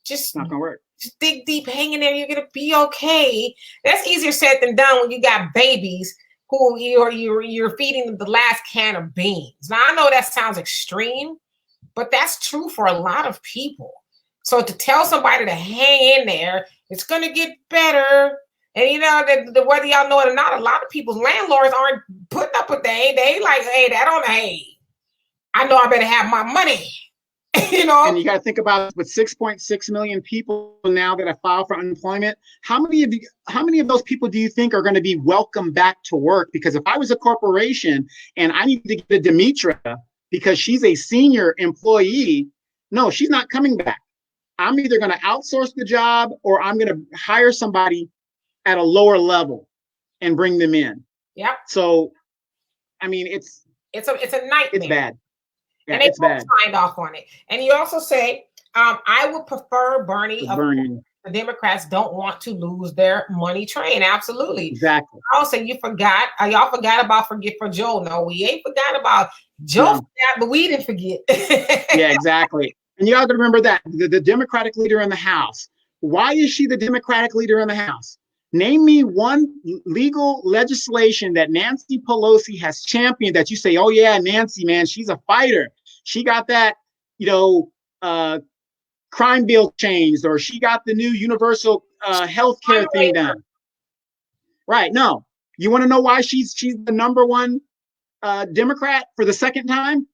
Just not gonna work. Just dig deep, hang in there. You're gonna be okay. That's easier said than done when you got babies who you're feeding them the last can of beans. Now I know that sounds extreme, but that's true for a lot of people. So to tell somebody to hang in there, it's gonna get better. And you know that whether y'all know it or not, a lot of people's landlords aren't putting up with they like, hey, I know I better have my money. You know, and you got to think about with 6.6 million people now that have filed for unemployment. How many of those people do you think are going to be welcome back to work? Because if I was a corporation and I need to get a Demetra because she's a senior employee, no, she's not coming back. I'm either going to outsource the job or I'm going to hire somebody at a lower level and bring them in. Yeah. So, I mean, it's a nightmare. It's bad. Yeah, and they it's bad. Signed off on it. And you also say, I would prefer Bernie. The Democrats don't want to lose their money train. Absolutely. Exactly. Also, y'all forgot about Forget for Joe. No, we ain't forgot about Joe, forgot, but we didn't forget. Yeah, exactly. And you got to remember that the Democratic leader in the House. Why is she the Democratic leader in the House? Name me one legal legislation that Nancy Pelosi has championed that you say, oh yeah, Nancy, man, she's a fighter. She got that, crime bill changed, or she got the new universal health care thing done. Right. No. You want to know why she's the number one Democrat for the second time?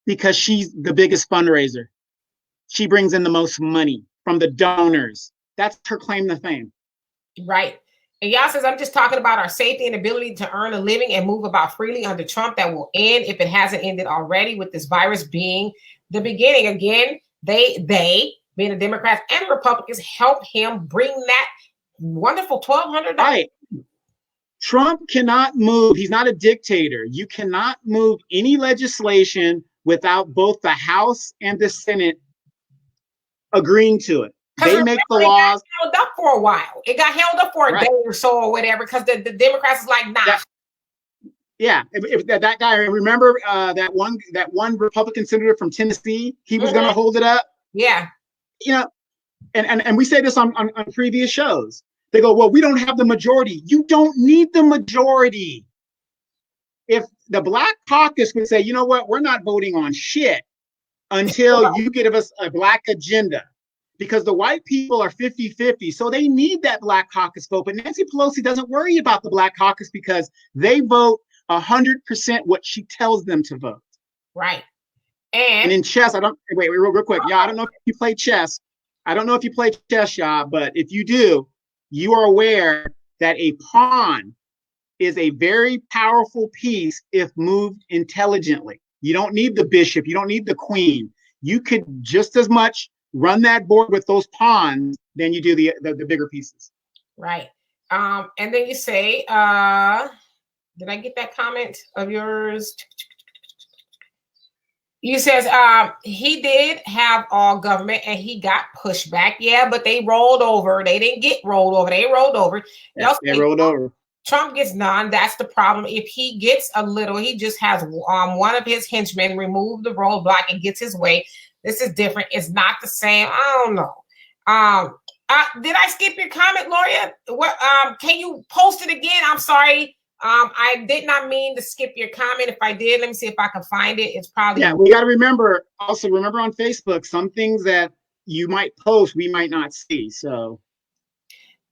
Because she's the biggest fundraiser. She brings in the most money from the donors. That's her claim to fame. Right. And y'all says, I'm just talking about our safety and ability to earn a living and move about freely under Trump. That will end if it hasn't ended already, with this virus being the beginning. Again, they being the Democrats and Republicans, help him bring that wonderful $1,200. Right. Trump cannot move. He's not a dictator. You cannot move any legislation without both the House and the Senate agreeing to it. They make the laws. It got held up for a while. It got held up for a day or so or whatever, because the Democrats is like, nah. Yeah, if that guy, remember that one Republican senator from Tennessee, he was going to hold it up. Yeah. And we say this on previous shows. They go, well, we don't have the majority. You don't need the majority. If the Black Caucus would say, you know what, we're not voting on shit until you give us a Black agenda. Because the white people are 50-50, so they need that Black Caucus vote. But Nancy Pelosi doesn't worry about the Black Caucus because they vote 100% what she tells them to vote. Right. And in chess, wait, real quick. Yeah, I don't know if you play chess. Y'all, but if you do, you are aware that a pawn is a very powerful piece if moved intelligently. You don't need the bishop. You don't need the queen. You could just as much run that board with those pawns than you do the bigger pieces. Right. And then you say, did I get that comment of yours? You says he did have all government and he got pushed back. Yeah, but they rolled over. They didn't get rolled over. They rolled over. Yeah, Y'all they say rolled over. Trump gets none. That's the problem. If he gets a little, he just has one of his henchmen remove the roadblock and gets his way. This is different. It's not the same. I don't know. Did I skip your comment, Loria? What? Can you post it again? I'm sorry. I did not mean to skip your comment. If I did, let me see if I can find it. It's probably We got to remember. Also, remember on Facebook, some things that you might post, we might not see. So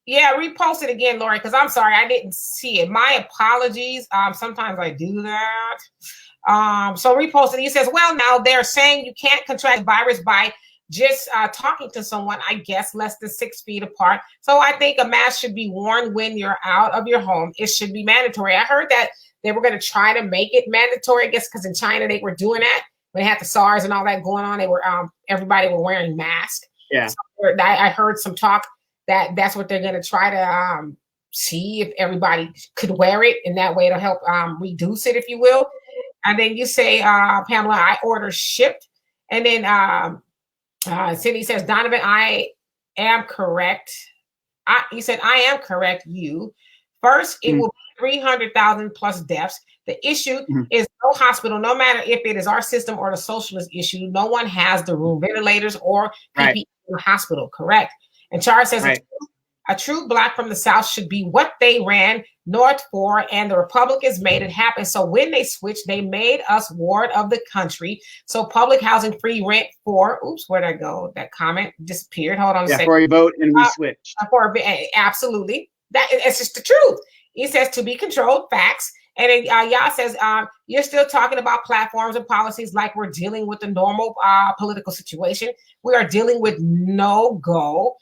yeah, repost it again, Lori, because I'm sorry, I didn't see it. My apologies. Sometimes I do that. So repost it. He says, well, now they're saying you can't contract the virus by just talking to someone, I guess, less than 6 feet apart. So I think a mask should be worn when you're out of your home. It should be mandatory. I heard that they were going to try to make it mandatory, I guess, because in China they were doing that. When they had the SARS and all that going on, they were everybody were wearing masks. Yeah. So I heard some talk that's what they're going to try to see if everybody could wear it, and that way it'll help reduce it, if you will. And then you say, Pamela, I order shipped. And then Cindy says, Donovan, I am correct. You said, I am correct. You first, it will be 300,000 plus deaths. The issue is no hospital, no matter if it is our system or the socialist issue, no one has the room ventilators or PPE in the hospital. Correct. And Charles says, a true Black from the South should be what they ran north for, and the Republicans made it happen. So when they switched, they made us ward of the country. So public housing, free rent for, oops, where'd I go? That comment disappeared. Hold on a second. For a vote and we switched. Absolutely. It's just the truth. He says to be controlled, facts. And then Yah says, you're still talking about platforms and policies like we're dealing with the normal political situation. We are dealing with no go.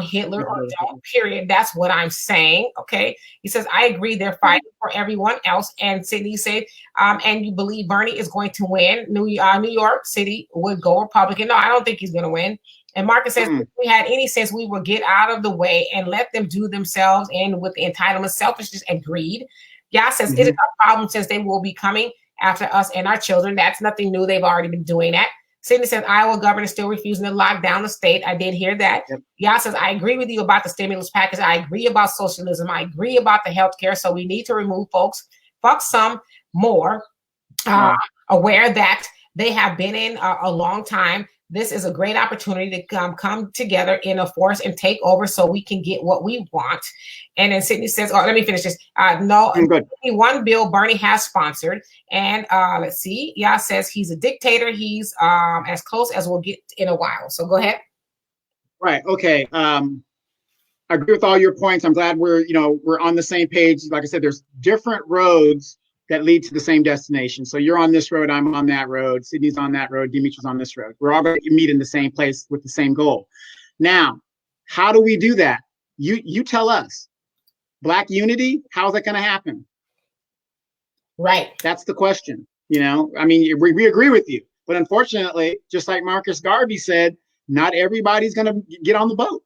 Hitler or don't, period. That's what I'm saying. Okay. He says, I agree. They're fighting for everyone else. And Sydney said, and you believe Bernie is going to win. New York City would go Republican. No, I don't think he's going to win. And Marcus says, if we had any sense, we would get out of the way and let them do themselves in with the entitlement, selfishness, and greed. Yeah, says, it is a problem since they will be coming after us and our children. That's nothing new. They've already been doing that. Sydney says, Iowa governor still refusing to lock down the state. I did hear that. Yah says, I agree with you about the stimulus package. I agree about socialism. I agree about the healthcare. So we need to remove folks. Fuck some more. Aware that they have been in a long time. This is a great opportunity to come together in a force and take over so we can get what we want. And then Sydney says, let me finish this. One bill Bernie has sponsored. And let's see. Yah says he's a dictator. He's as close as we'll get in a while. So go ahead. Right. Okay. I agree with all your points. I'm glad we're on the same page. Like I said, there's different roads that lead to the same destination. So you're on this road, I'm on that road, Sydney's on that road, Dimitri's on this road. We're all going to meet in the same place with the same goal. Now, how do we do that? You tell us. Black unity, how's that going to happen? Right. That's the question. I mean, we agree with you. But unfortunately, just like Marcus Garvey said, not everybody's going to get on the boat.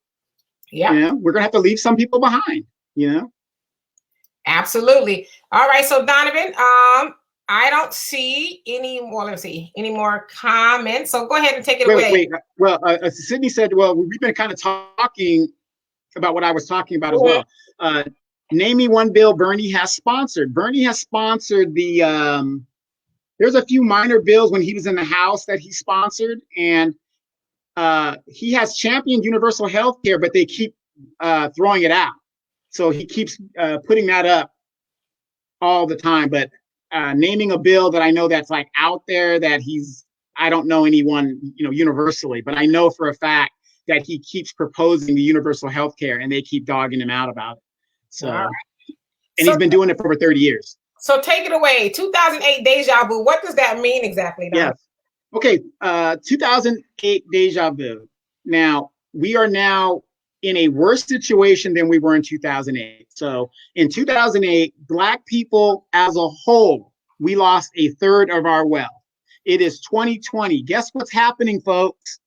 Yeah. We're going to have to leave some people behind, Absolutely. All right. So Donovan, I don't see any more. Let's see any more comments. So go ahead and take it away. Wait. Well, Sydney said, well, we've been kind of talking about what I was talking about as well. Name me one bill Bernie has sponsored. Bernie has sponsored the, there's a few minor bills when he was in the House that he sponsored, and he has championed universal health care, but they keep throwing it out. So he keeps putting that up all the time. But naming a bill that I know that's like out there that I don't know anyone, universally, but I know for a fact that he keeps proposing the universal health care and they keep dogging him out about it. So, and he's been doing it for over 30 years. So take it away. 2008 deja vu. What does that mean exactly? Yes. Okay. 2008 deja vu. Now, we are now in a worse situation than we were in 2008. So in 2008, Black people as a whole, we lost a third of our wealth. It is 2020. Guess what's happening, folks?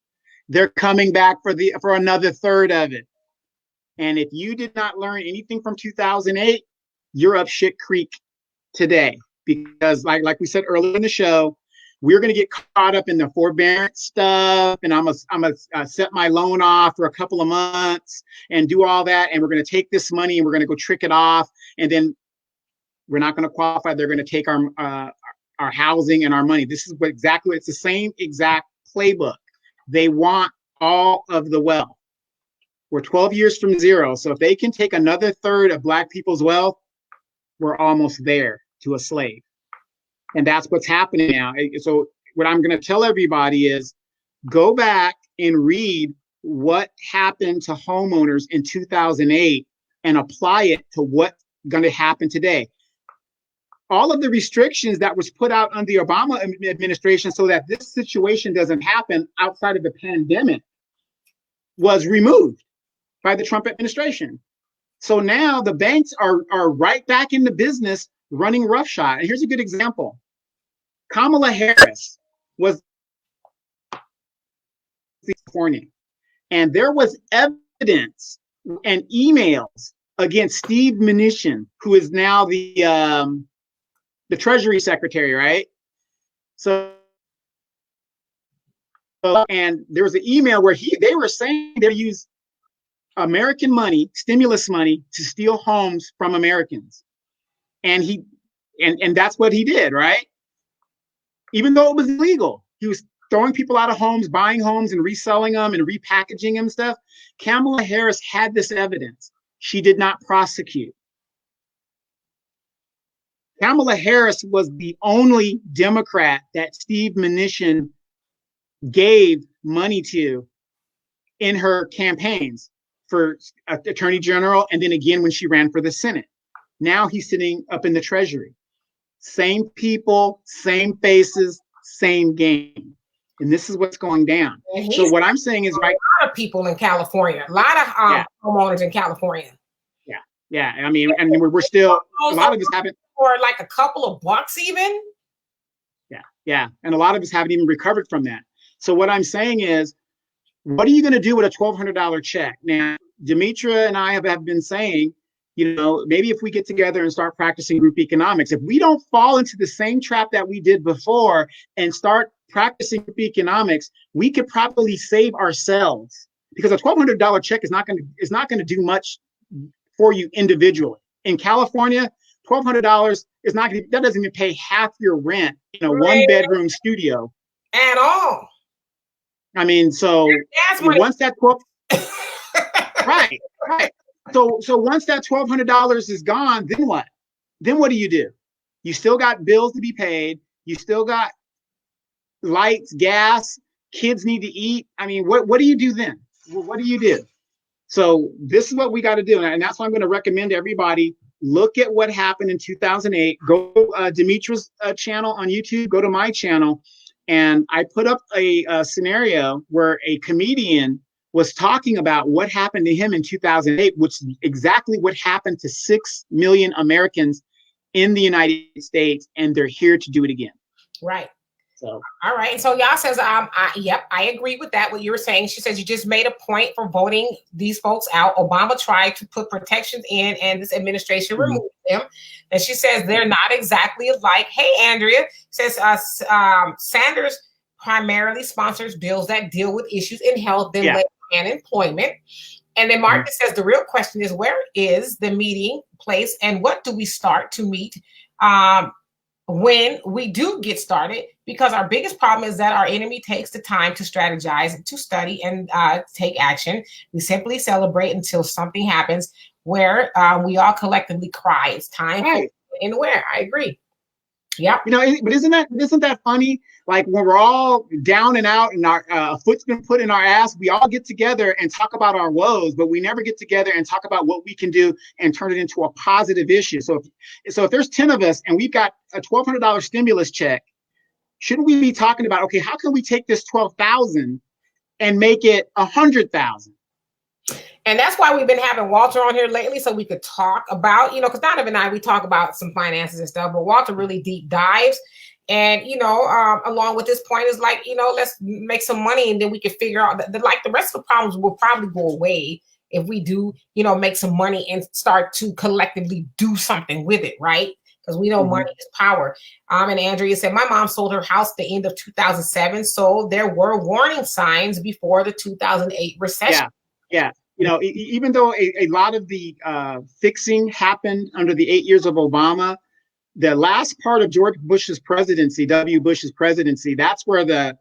They're coming back for another third of it. And if you did not learn anything from 2008, you're up shit creek today. Because like we said earlier in the show, we're going to get caught up in the forbearance stuff, and I'm gonna set my loan off for a couple of months and do all that, and we're going to take this money and we're going to go trick it off, and then we're not going to qualify. They're going to take our housing and our money. This is exactly, it's the same exact playbook. They want all of the wealth. We're 12 years from zero. So if they can take another third of Black people's wealth, we're almost there to a slave. And that's what's happening now. So what I'm going to tell everybody is go back and read what happened to homeowners in 2008 and apply it to what's going to happen today. All of the restrictions that was put out under the Obama administration so that this situation doesn't happen outside of the pandemic was removed by the Trump administration. So now the banks are right back in the business running roughshod. And here's a good example. Kamala Harris was California, and there was evidence and emails against Steve Mnuchin, who is now the Treasury Secretary, right? So, and there was an email where they were saying they used American money, stimulus money, to steal homes from Americans, and that's what he did, right? Even though it was illegal, he was throwing people out of homes, buying homes, and reselling them and repackaging them stuff. Kamala Harris had this evidence. She did not prosecute. Kamala Harris was the only Democrat that Steve Mnuchin gave money to in her campaigns for Attorney General, and then again when she ran for the Senate. Now he's sitting up in the Treasury. Same people, same faces, same game. And this is what's going down. So what I'm saying is, right, a lot of people in California, a lot of homeowners in California. Yeah. I mean, and we're still, a lot of us haven't, for like a couple of bucks even. Yeah. And a lot of us haven't even recovered from that. So what I'm saying is, what are you going to do with a $1,200 check? Now, Demetra and I have been saying, maybe if we get together and start practicing group economics, if we don't fall into the same trap that we did before and start practicing group economics, we could probably save ourselves, because a $1,200 check is not going to do much for you individually. In California, $1,200 is not going to, that doesn't even pay half your rent in a one-bedroom studio at all. I mean, so once that right. So once that $1,200 is gone, then what? Then what do? You still got bills to be paid. You still got lights, gas, kids need to eat. I mean, what do you do then? What do you do? So this is what we got to do. And that's why I'm going to recommend to everybody, look at what happened in 2008. Go Demetra's channel on YouTube, go to my channel. And I put up a scenario where a comedian was talking about what happened to him in 2008, which is exactly what happened to 6 million Americans in the United States, and they're here to do it again. Right. So, all right. So y'all says, yep, I agree with that. What you were saying. She says you just made a point for voting these folks out. Obama tried to put protections in, and this administration removed them. And she says they're not exactly alike. Hey, Andrea says Sanders primarily sponsors bills that deal with issues in health, then labor and employment. And then Marcus says the real question is, where is the meeting place, and what do we start to meet when we do get started? Because our biggest problem is that our enemy takes the time to strategize, to study, and take action. We simply celebrate until something happens where we all collectively cry. It's time for and where. I agree. Yeah. But isn't that funny? Like when we're all down and out and our foot's been put in our ass, we all get together and talk about our woes, but we never get together and talk about what we can do and turn it into a positive issue. So if there's 10 of us and we've got a $1,200 stimulus check, shouldn't we be talking about, okay, how can we take this 12,000 and make it 100,000? And that's why we've been having Walter on here lately, so we could talk about, because Donovan and I, we talk about some finances and stuff, but Walter really deep dives. And, along with this point is like, let's make some money, and then we can figure out that the rest of the problems will probably go away if we do, make some money and start to collectively do something with it, right? because we know money is power. And Andrea said, my mom sold her house at the end of 2007. So there were warning signs before the 2008 recession. Yeah. You know, even though a lot of the fixing happened under the 8 years of Obama, the last part of George Bush's presidency, W. Bush's presidency, that's where the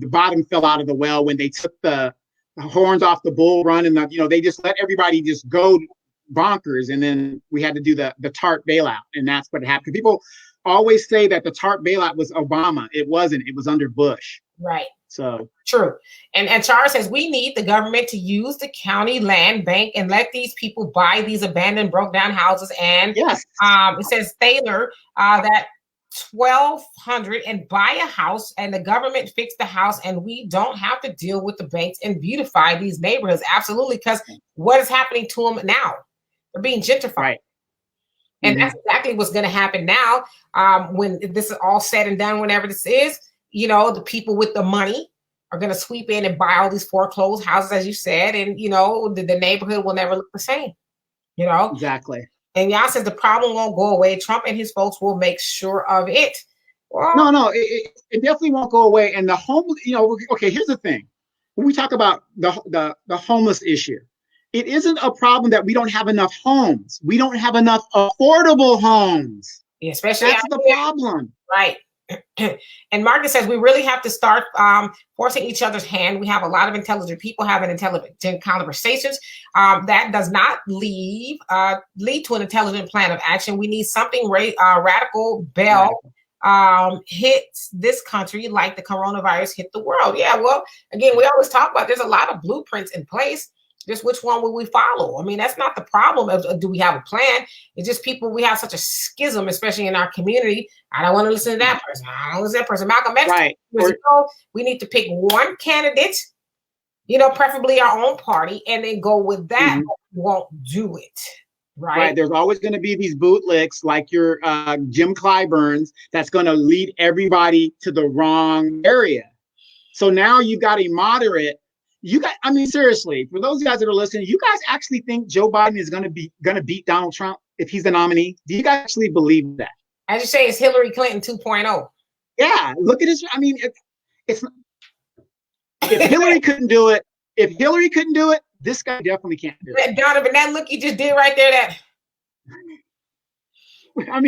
bottom fell out of the well when they took the horns off the bull run, and they just let everybody just go bonkers, and then we had to do the TARP bailout, and that's what happened. People always say that the TARP bailout was Obama. It wasn't. It was under Bush. Right. So true. And Charles says we need the government to use the county land bank and let these people buy these abandoned, broke down houses. And yes, it says Thaler that 1,200 and buy a house, and the government fix the house, and we don't have to deal with the banks and beautify these neighborhoods. Absolutely, because what is happening to them now? They're being gentrified. Right. And that's exactly what's going to happen now. When this is all said and done, whenever this is. The people with the money are going to sweep in and buy all these foreclosed houses, as you said, and, the neighborhood will never look the same, Exactly. And y'all says the problem won't go away. Trump and his folks will make sure of it. Well, no, it definitely won't go away. And the homeless, okay, here's the thing. When we talk about the homeless issue, it isn't a problem that we don't have enough homes. We don't have enough affordable homes. Yeah, especially that's the problem. Right. And Margaret says we really have to start forcing each other's hand. We have a lot of intelligent people having intelligent conversations. That does not lead to an intelligent plan of action. We need something radical hits this country like the coronavirus hit the world. Yeah, well, again, we always talk about there's a lot of blueprints in place. Just which one will we follow? I mean, that's not the problem of do we have a plan? It's just people, we have such a schism, especially in our community. I don't want to listen to that person. I don't listen to that person. Malcolm X, right. We need to pick one candidate, preferably our own party, and then go with that. We won't do it. Right. There's always going to be these bootlicks like your Jim Clyburns that's going to lead everybody to the wrong area. So now you've got a moderate. Seriously, for those guys that are listening, you guys actually think Joe Biden is going to beat Donald Trump if he's the nominee? Do you guys actually believe that? As you say, it's Hillary Clinton 2.0. Yeah, look at his. It's if Hillary couldn't do it, this guy definitely can't do it. Donovan, that look you just did right there. I'm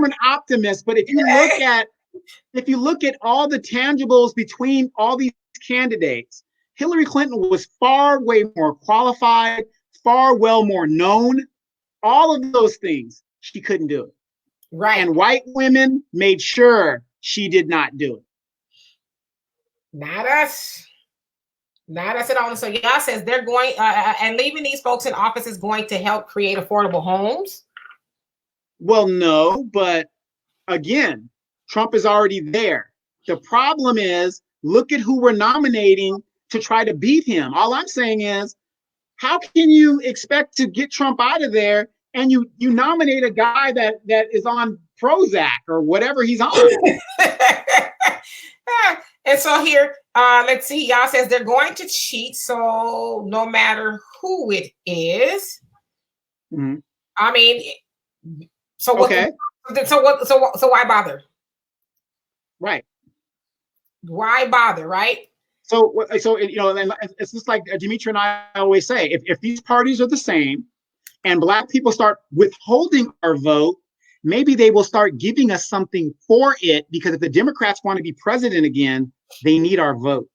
an optimist, but if you look at all the tangibles between all these candidates, Hillary Clinton was far way more qualified, more known. All of those things, she couldn't do it. Right. And white women made sure she did not do it. Not us at all. So y'all says they're going and leaving these folks in office is going to help create affordable homes. Well, no, but again, Trump is already there. The problem is, look at who we're nominating to try to beat him. All I'm saying is, how can you expect to get Trump out of there and you nominate a guy that is on Prozac or whatever he's on? And so here, let's see, y'all says they're going to cheat. So no matter who it is, so what? Okay. So why bother? Right. Why bother? Right. So it's just like Dimitri and I always say: if these parties are the same, and Black people start withholding our vote, maybe they will start giving us something for it. Because if the Democrats want to be president again, they need our vote.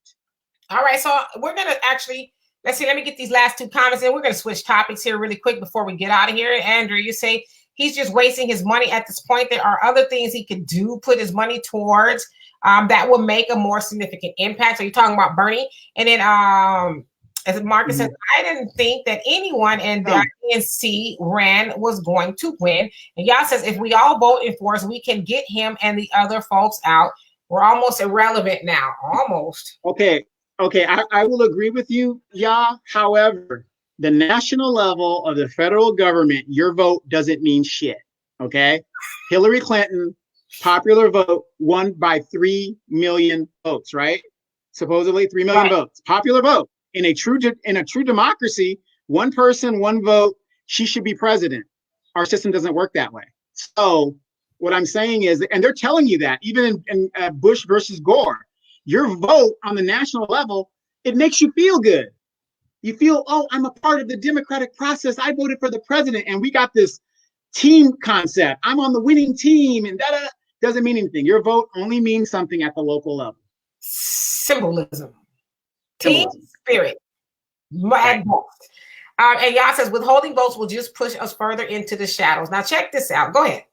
All right. So we're gonna actually let me get these last two comments, and we're gonna switch topics here really quick before we get out of here. Andrew, you say he's just wasting his money at this point. There are other things he could do, put his money towards that will make a more significant impact. So you're talking about Bernie. And then as Marcus says, I didn't think that anyone in the INC ran was going to win. And y'all says, if we all vote in force, we can get him and the other folks out. We're almost irrelevant now. Almost. Okay. I will agree with you, yeah. However, the national level of the federal government, your vote doesn't mean shit. Okay. Hillary Clinton, popular vote, won by 3 million votes, right? Supposedly 3 million votes. Popular vote. In a true democracy, one person, one vote, she should be president. Our system doesn't work that way. So what I'm saying is, and they're telling you that even in Bush versus Gore, your vote on the national level, it makes you feel good. You feel, oh, I'm a part of the democratic process. I voted for the president, and we got this team concept. I'm on the winning team, and that doesn't mean anything. Your vote only means something at the local level. Symbolism, team Symbolism. spirit, right. And y'all says withholding votes will just push us further into the shadows. Now check this out. Go ahead.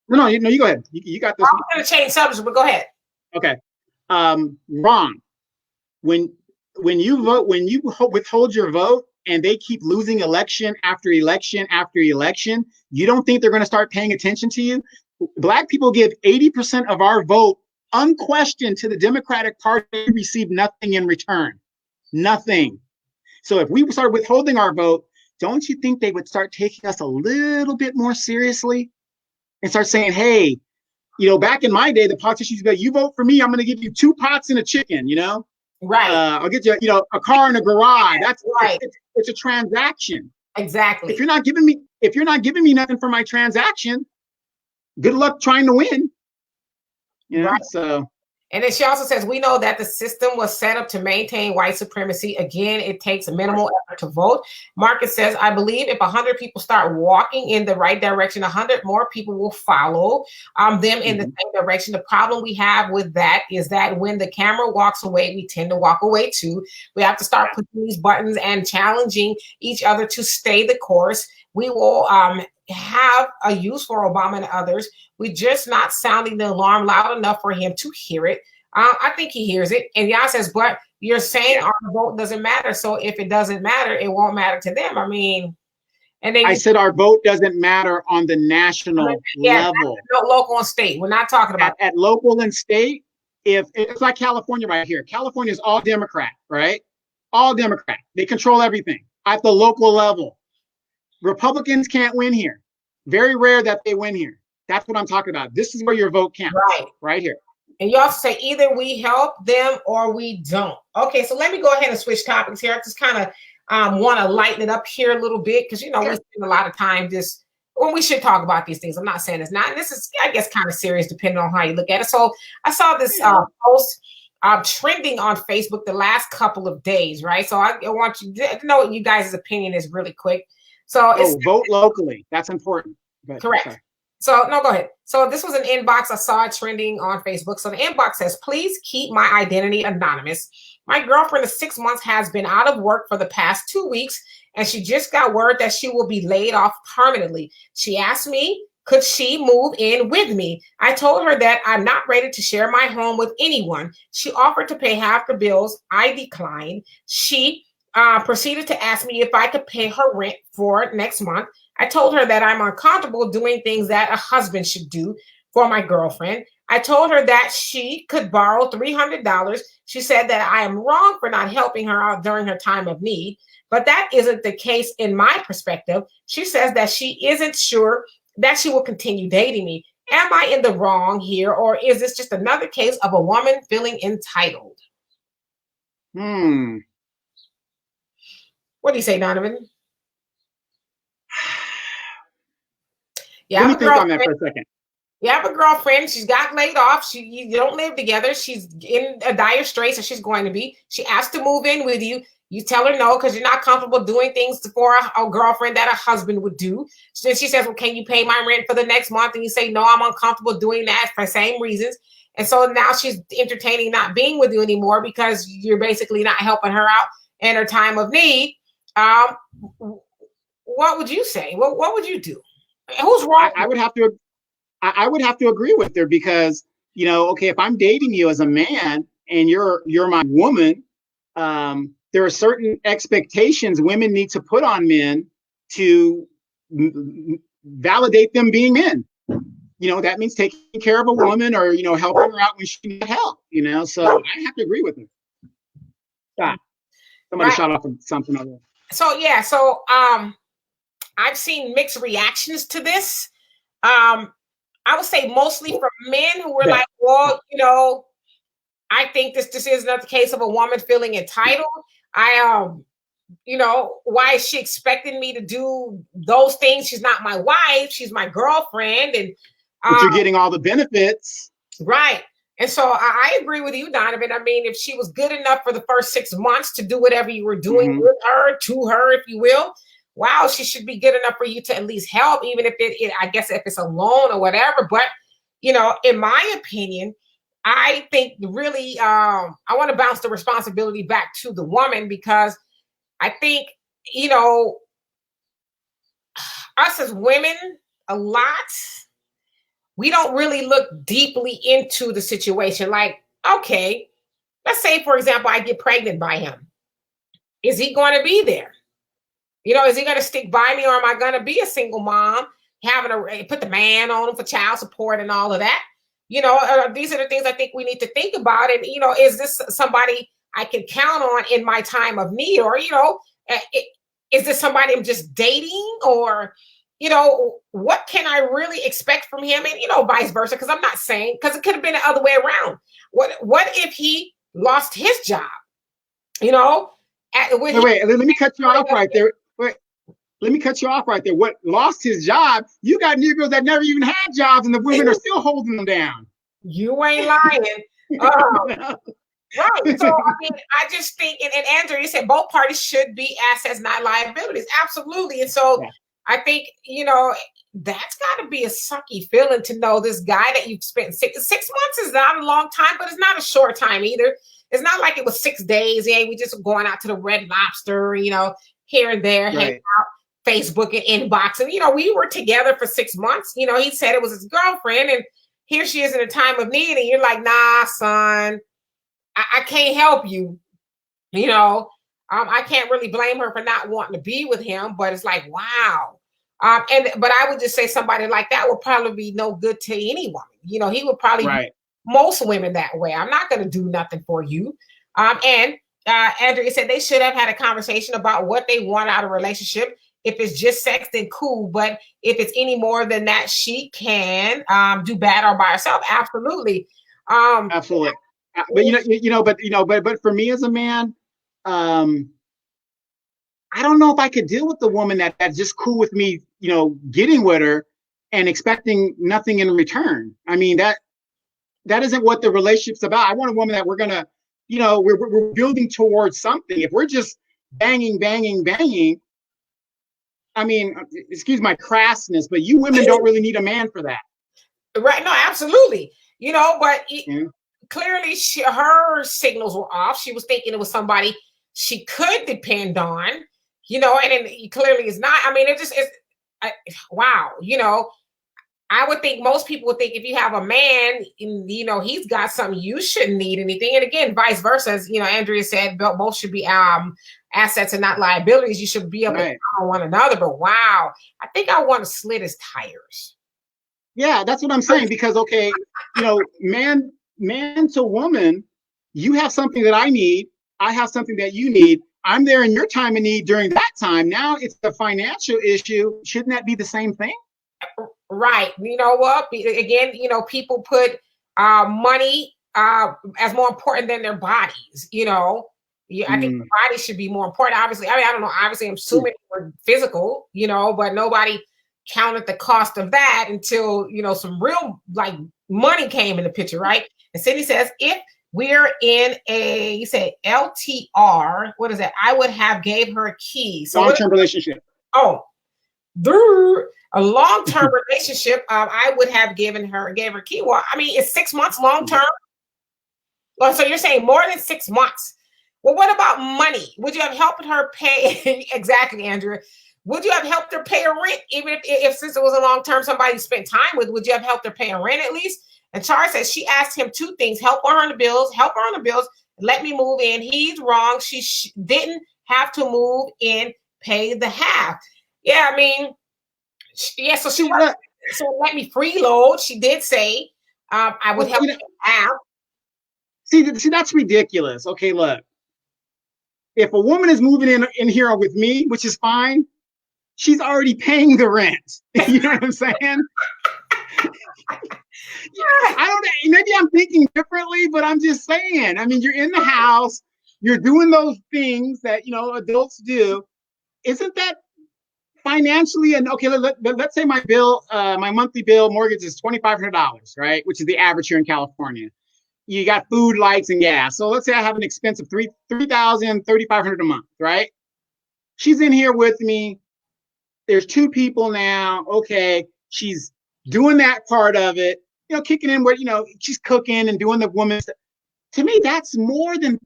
No, you go ahead. You got this. I'm going to change subjects, but go ahead. Okay. Wrong. When you vote, when you withhold your vote, and they keep losing election after election after election, you don't think they're going to start paying attention to you? Black people give 80% of our vote unquestioned to the Democratic Party, receive nothing in return. Nothing. So if we start withholding our vote, don't you think they would start taking us a little bit more seriously and start saying, hey, back in my day, the politicians would be like, you vote for me, I'm going to give you 2 pots and a chicken, Right. I'll get you, a car in a garage. That's right. It's a transaction. Exactly. If you're not giving me nothing for my transaction, good luck trying to win. Right. So. And then she also says, we know that the system was set up to maintain white supremacy. Again, it takes minimal effort to vote. Marcus says, I believe if 100 people start walking in the right direction, 100 more people will follow them in the same direction. The problem we have with that is that when the camera walks away, we tend to walk away too. We have to start pushing these buttons and challenging each other to stay the course. We will have a use for Obama and others. We're just not sounding the alarm loud enough for him to hear it. I think he hears it. And Yah says, but you're saying our vote doesn't matter. So if it doesn't matter, it won't matter to them. I mean, and then I said our vote doesn't matter on the national level. No, local and state. We're not talking about at local and state. If it's like California right here, California is all Democrat, right? All Democrat. They control everything at the local level. Republicans can't win here. Very rare that they win here. That's what I'm talking about. This is where your vote counts. Right here. And you also say either we help them or we don't. Okay, so let me go ahead and switch topics here. I just kind of want to lighten it up here a little bit because, we spend a lot of time just when we should talk about these things. I'm not saying it's not. And this is, I guess, kind of serious depending on how you look at it. So I saw this post trending on Facebook the last couple of days, right? So I want you to know what you guys' opinion is really quick. So vote locally. That's important. Correct. Okay. So no, go ahead. So this was an inbox. I saw it trending on Facebook. So the inbox says, please keep my identity anonymous. My girlfriend of 6 months has been out of work for the past 2 weeks, and she just got word that she will be laid off permanently. She asked me, could she move in with me? I told her that I'm not ready to share my home with anyone. She offered to pay half the bills. I declined. She proceeded to ask me if I could pay her rent for next month. I told her that I'm uncomfortable doing things that a husband should do for my girlfriend. I told her that she could borrow $300. She said that I am wrong for not helping her out during her time of need, but that isn't the case in my perspective. She says that she isn't sure that she will continue dating me. Am I in the wrong here, or is this just another case of a woman feeling entitled? What do you say, Donovan? Let me think on that for a second. You have a girlfriend. She's got laid off. You don't live together. She's in a dire straits, so she's going to be. She asked to move in with you. You tell her no because you're not comfortable doing things for a girlfriend that a husband would do. So she says, well, can you pay my rent for the next month? And you say, no, I'm uncomfortable doing that for the same reasons. And so now she's entertaining not being with you anymore because you're basically not helping her out in her time of need. What would you say? What would you do? Who's wrong? I would have to agree with her because, okay, if I'm dating you as a man and you're my woman, there are certain expectations women need to put on men to validate them being men. That means taking care of a woman or, helping her out when she needs help, so I have to agree with her. Stop. Somebody shot off something over there. So, I've seen mixed reactions to this. I would say mostly from men who were like, well, I think this is another case of a woman feeling entitled. why is she expecting me to do those things? She's not my wife. She's my girlfriend. And but you're getting all the benefits. Right. And so I agree with you, Donovan. I mean, if she was good enough for the first 6 months to do whatever you were doing with her, to her, if you will, wow, she should be good enough for you to at least help, even if I guess if it's a loan or whatever. But, in my opinion, I think really, I want to bounce the responsibility back to the woman, because I think, us as women, a lot, we don't really look deeply into the situation. Like, okay, let's say, for example, I get pregnant by him. Is he going to be there? Is he going to stick by me, or am I going to be a single mom, having to put the man on him for child support and all of that? These are the things I think we need to think about. And, is this somebody I can count on in my time of need? Or, is this somebody I'm just dating? Or, what can I really expect from him? And, vice versa, because I'm not saying, because it could have been the other way around. What if he lost his job? Wait, let me cut you off right there. Let me cut you off right there. What lost his job? You got Negroes that never even had jobs, and the women are still holding them down. You ain't lying. Right. So, I mean, I just think, and Andrew, you said both parties should be assets, not liabilities. Absolutely. And so I think, that's got to be a sucky feeling to know this guy that you've spent 6 months is not a long time, but it's not a short time either. It's not like it was 6 days. Yeah, we just going out to the Red Lobster, here and there, hanging out, Facebook and inbox. And, we were together for 6 months. He said it was his girlfriend, and here she is in a time of need. And you're like, nah, son, I can't help you. I can't really blame her for not wanting to be with him, but it's like, wow. But I would just say somebody like that would probably be no good to any woman. He would probably be most women that way. I'm not going to do nothing for you. And Andrea said they should have had a conversation about what they want out of a relationship. If it's just sex, then cool. But if it's any more than that, she can do bad all by herself. Absolutely. Absolutely. But for me as a man, I don't know if I could deal with the woman that's just cool with me, getting with her and expecting nothing in return. I mean, that isn't what the relationship's about. I want a woman that we're gonna, we're building towards something. If we're just banging, I mean, excuse my crassness, but you women don't really need a man for that. Right. No, absolutely. But clearly her signals were off. She was thinking it was somebody she could depend on, and it clearly is not. I mean, it just is, wow. I would think most people would think if you have a man, he's got something, you shouldn't need anything. And again, vice versa, as Andrea said, both should be assets and not liabilities. You should be able to count on one another. But wow, I think I want to slit his tires. Yeah, that's what I'm saying. Because man to woman, you have something that I need. I have something that you need. I'm there in your time of need during that time. Now it's a financial issue. Shouldn't that be the same thing? Right. You know what? Again, people put money as more important than their bodies. I think the body should be more important. Obviously, I don't know. Obviously, I'm assuming we're physical, but nobody counted the cost of that until, some real money came in the picture, right? And Cindy says, if we're in you say LTR, what is that? I would have gave her a key. So long-term relationship. Oh, a long-term relationship, I would have gave her key. Well, I mean, is 6 months long-term? Well, so you're saying more than 6 months. Well, what about money? Would you have helped her pay? Exactly, Andrea. Would you have helped her pay a rent? Even if since it was a long-term, somebody you spent time with, would you have helped her pay a rent at least? And Charles says she asked him 2 things: help her on the bills, let me move in. He's wrong. She didn't have to move in, pay the half. Yeah, I mean, so she was, so let me freeload. She did say I would help out. See, that's ridiculous. Okay, look. If a woman is moving in here with me, which is fine, she's already paying the rent. You know what I'm saying? I don't know. Maybe I'm thinking differently, but I'm just saying. I mean, you're in the house. you're doing those things that, adults do. Isn't that financially? And okay, let's say my monthly bill mortgage is $2,500, right? Which is the average here in California. You got food, lights, and gas. So let's say I have an expense of $3,500 a month, right? She's in here with me. There's two people now. Okay, she's doing that part of it, kicking in where, she's cooking and doing the woman's. To me, that's more than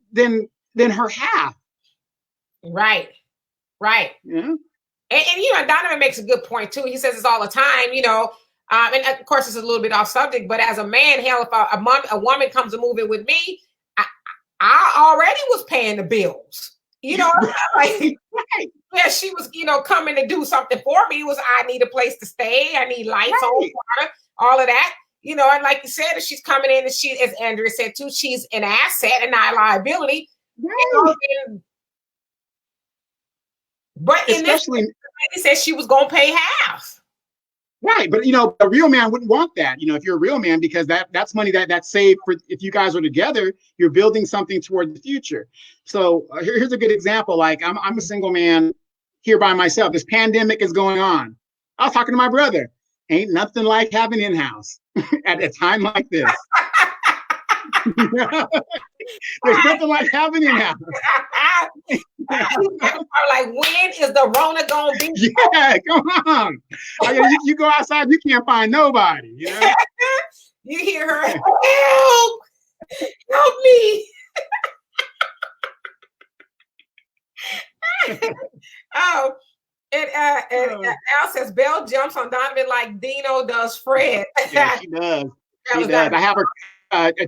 her half. Right. Yeah. And Donovan makes a good point too. He says this all the time, and of course it's a little bit off subject, but as a man, hell, if a woman comes to move in with me, I already was paying the bills. Like, right. Yeah, she was, coming to do something for me. It was, I need a place to stay. I need lights on, water, all of that. And like you said, if she's coming in and she, as Andrea said too, she's an asset and not a liability. Right. But especially, in this, the lady said she was going to pay half. Right, but a real man wouldn't want that. If you're a real man, because that's money that's saved for if you guys are together, you're building something toward the future. So here's a good example. Like I'm a single man here by myself. This pandemic is going on. I was talking to my brother. Ain't nothing like having in-house at a time like this. There's nothing like having in-house. Like, when is the Rona gonna be? Yeah, come on. You go outside, you can't find nobody. You hear her, help me. Oh, and Al says Belle jumps on Donovan like Dino does Fred. Yeah, she does. She does. I have her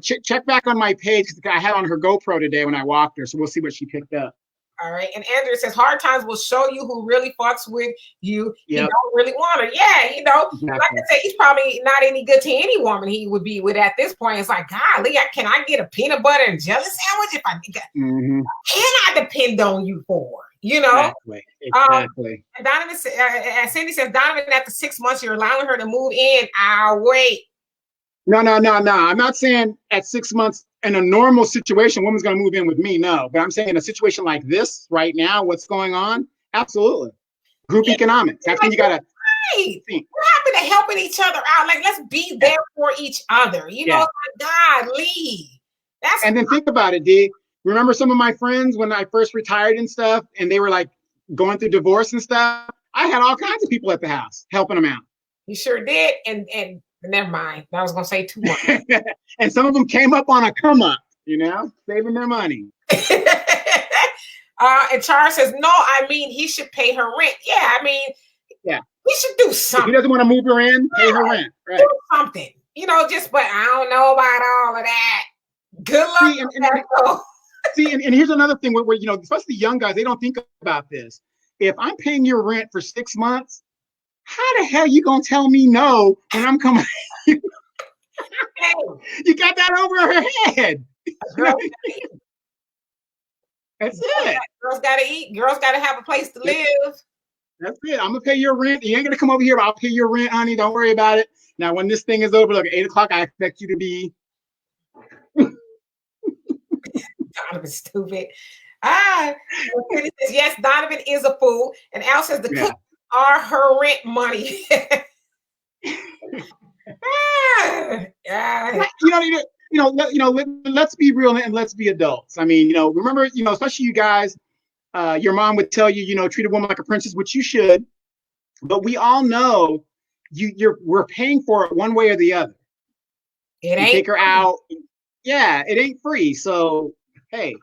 check back on my page. I had on her GoPro today when I walked her, so we'll see what she picked up. All right. And Andrea says hard times will show you who really fucks with you. Yep. You don't really want her. Yeah, exactly. Like I said, he's probably not any good to any woman he would be with at this point. It's like, golly, can I get a peanut butter and jelly sandwich if I can I depend on you for? Exactly. And Donovan, Cindy says, Donovan, after 6 months, you're allowing her to move in. I'll wait. No. I'm not saying at 6 months in a normal situation, woman's going to move in with me. No, but I'm saying in a situation like this right now, what's going on? Absolutely. Group economics. That's when you got to think. What happened to helping each other out? Like, let's be there for each other. God, leave. And then think about it, D. Remember some of my friends when I first retired and stuff, and they were like going through divorce and stuff? I had all kinds of people at the house helping them out. You sure did. And never mind. I was going to say too much. And some of them came up on a come up, saving their money. And Charles says, no, I mean, he should pay her rent. Yeah, he should do something. If he doesn't want to move her in, pay her rent. Right. Do something. But I don't know about all of that. Good luck. See, and here's another thing where especially young guys, they don't think about this. If I'm paying your rent for 6 months, how the hell are you going to tell me no when I'm coming? You got that over her head. That's it. Girls got to eat. Girls got to have a place to live. That's it. I'm going to pay your rent. You ain't going to come over here. I'll pay your rent, honey. Don't worry about it. Now, when this thing is over, look, at 8 o'clock, I expect you to be. Donovan's stupid. Says, yes, Donovan is a fool. And Al says the cookies are her rent money. Let's be real and let's be adults. Remember, especially you guys, your mom would tell you, treat a woman like a princess, which you should. But we all know we're paying for it one way or the other. It ain't. Take her out. Yeah, it ain't free. So, hey.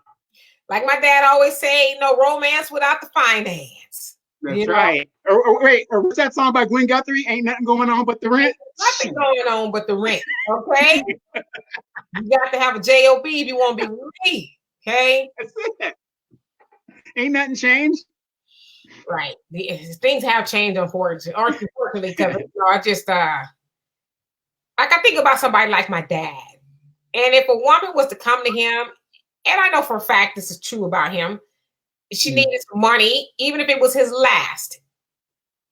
Like my dad always say, no romance without the finance. That's right. Or what's that song by Gwen Guthrie? Ain't nothing going on but the rent. Nothing going on but the rent. Okay. You got to have a job if you want to be with me. Okay. That's it. Ain't nothing changed. Right. Things have changed, unfortunately, because I just like I think about somebody like my dad, and if a woman was to come to him, and I know for a fact this is true about him, she needed some money, even if it was his last.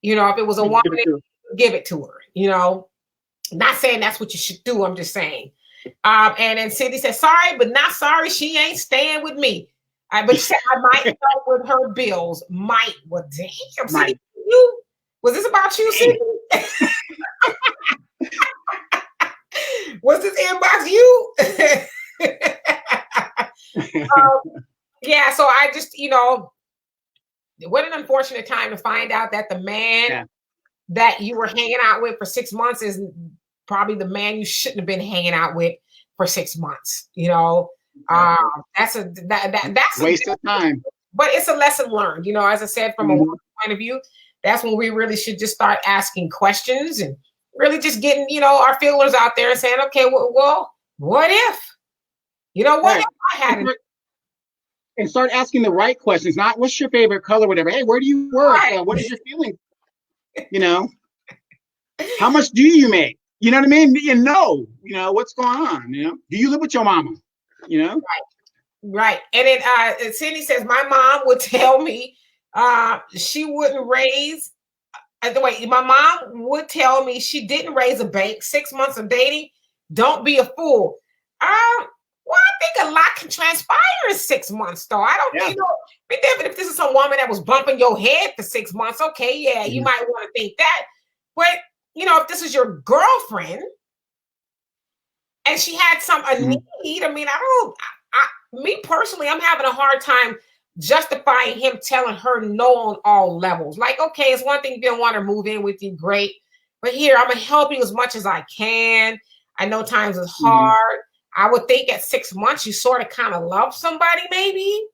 If it was a woman, give it to her. Not saying that's what you should do. I'm just saying. And then Cindy said, sorry, but not sorry. She ain't staying with me. But you said I might help with her bills. Might. Well, damn. Might. You was this about you, Cindy? Was this inbox you? Yeah. So I just, what an unfortunate time to find out that the man that you were hanging out with for 6 months is probably the man you shouldn't have been hanging out with for 6 months. That's a waste of time. But it's a lesson learned. As I said, from a woman's point of view, that's when we really should just start asking questions and really just getting, our feelers out there and saying, okay, well, what if? What if I had it? And start asking the right questions, not what's your favorite color, whatever. Hey, where do you work? What is your feeling? How much do you make? You know what I mean? What's going on? Do you live with your mama? Right. And then Cindy says, my mom would tell me she wouldn't raise. My mom would tell me she didn't raise a bank. 6 months of dating. Don't be a fool. Well, I think a lot can transpire in 6 months, though. I don't think, if this is some woman that was bumping your head for 6 months, okay, you might want to think that. But, if this is your girlfriend and she had a need, me personally, I'm having a hard time justifying him telling her no on all levels. Like, okay, it's one thing if you don't want to move in with you, great. But here, I'm going to help you as much as I can. I know times is hard. I would think at 6 months, you sort of kind of love somebody, maybe.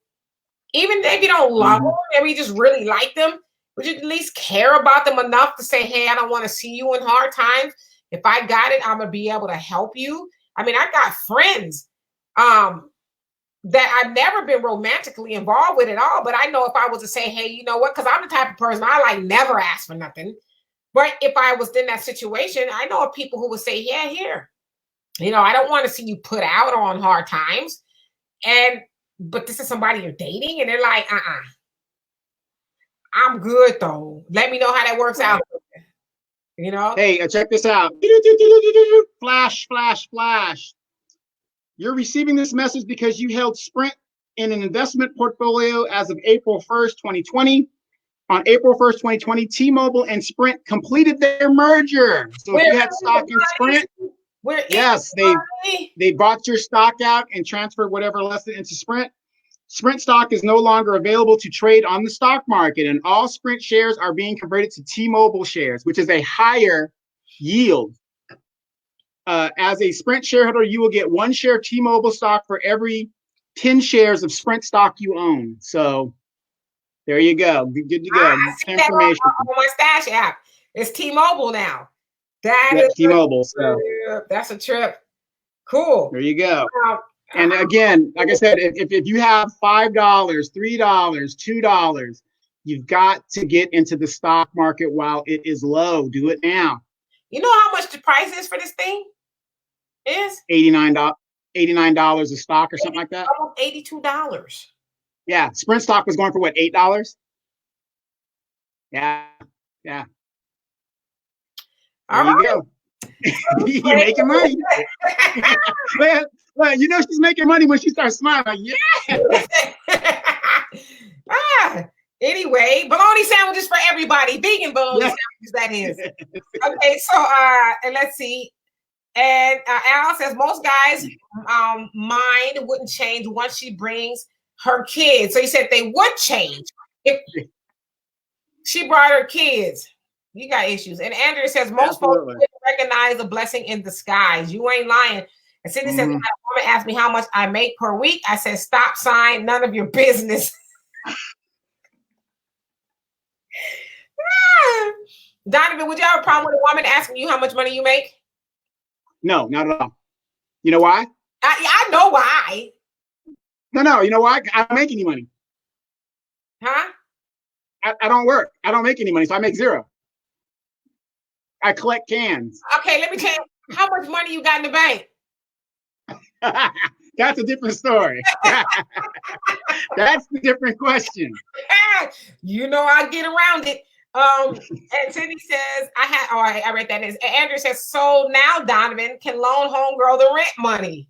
Even if you don't love them, maybe you just really like them, would you at least care about them enough to say, hey, I don't want to see you in hard times. If I got it, I'm going to be able to help you. I got friends that I've never been romantically involved with at all. But I know if I was to say, hey, you know what? Because I'm the type of person, I never ask for nothing. But if I was in that situation, I know of people who would say, yeah, here. I don't want to see you put out on hard times. But this is somebody you're dating. And they're like, I'm good, though. Let me know how that works out. Hey, check this out. Flash, flash, flash. You're receiving this message because you held Sprint in an investment portfolio as of April 1st, 2020. On April 1st, 2020, T-Mobile and Sprint completed their merger. So if you had stock in Sprint, yes, they bought your stock out and transferred whatever left into Sprint. Sprint stock is no longer available to trade on the stock market, and all Sprint shares are being converted to T-Mobile shares, which is a higher yield. As a Sprint shareholder, you will get 1 share T-Mobile stock for every 10 shares of Sprint stock you own. So there you go. Good to go. Information on my Stash app. It's T-Mobile now. That is T-Mobile. So that's a trip. Cool. There you go. And again, like I said, if you have $5, $3, $2, you've got to get into the stock market while it is low. Do it now. You know how much the price is for this thing? Is $89 a stock or something like that. Almost $82. Yeah, Sprint stock was going for what, $8? Yeah. There you go. You're making money. well, she's making money when she starts smiling. Anyway, bologna sandwiches for everybody. Vegan bologna sandwiches, that is. Okay, so and let's see. And Al says most guys' mind wouldn't change once she brings her kids. So he said they would change if she brought her kids. You got issues. And Andrew says most folks wouldn't recognize a blessing in disguise. You ain't lying. And Cindy says, when a woman asked me how much I make per week, I said, stop sign, none of your business. Donovan, would you have a problem with a woman asking you how much money you make? No, not at all. You know why? I know why. No, you know why? I don't make any money. Huh? I don't work. I don't make any money, so I make zero. I collect cans. Okay, let me tell you how much money you got in the bank. That's a different story. That's the different question. I get around it. And Cindy says, I read that. And Andrew says, so now Donovan can loan homegirl the rent money.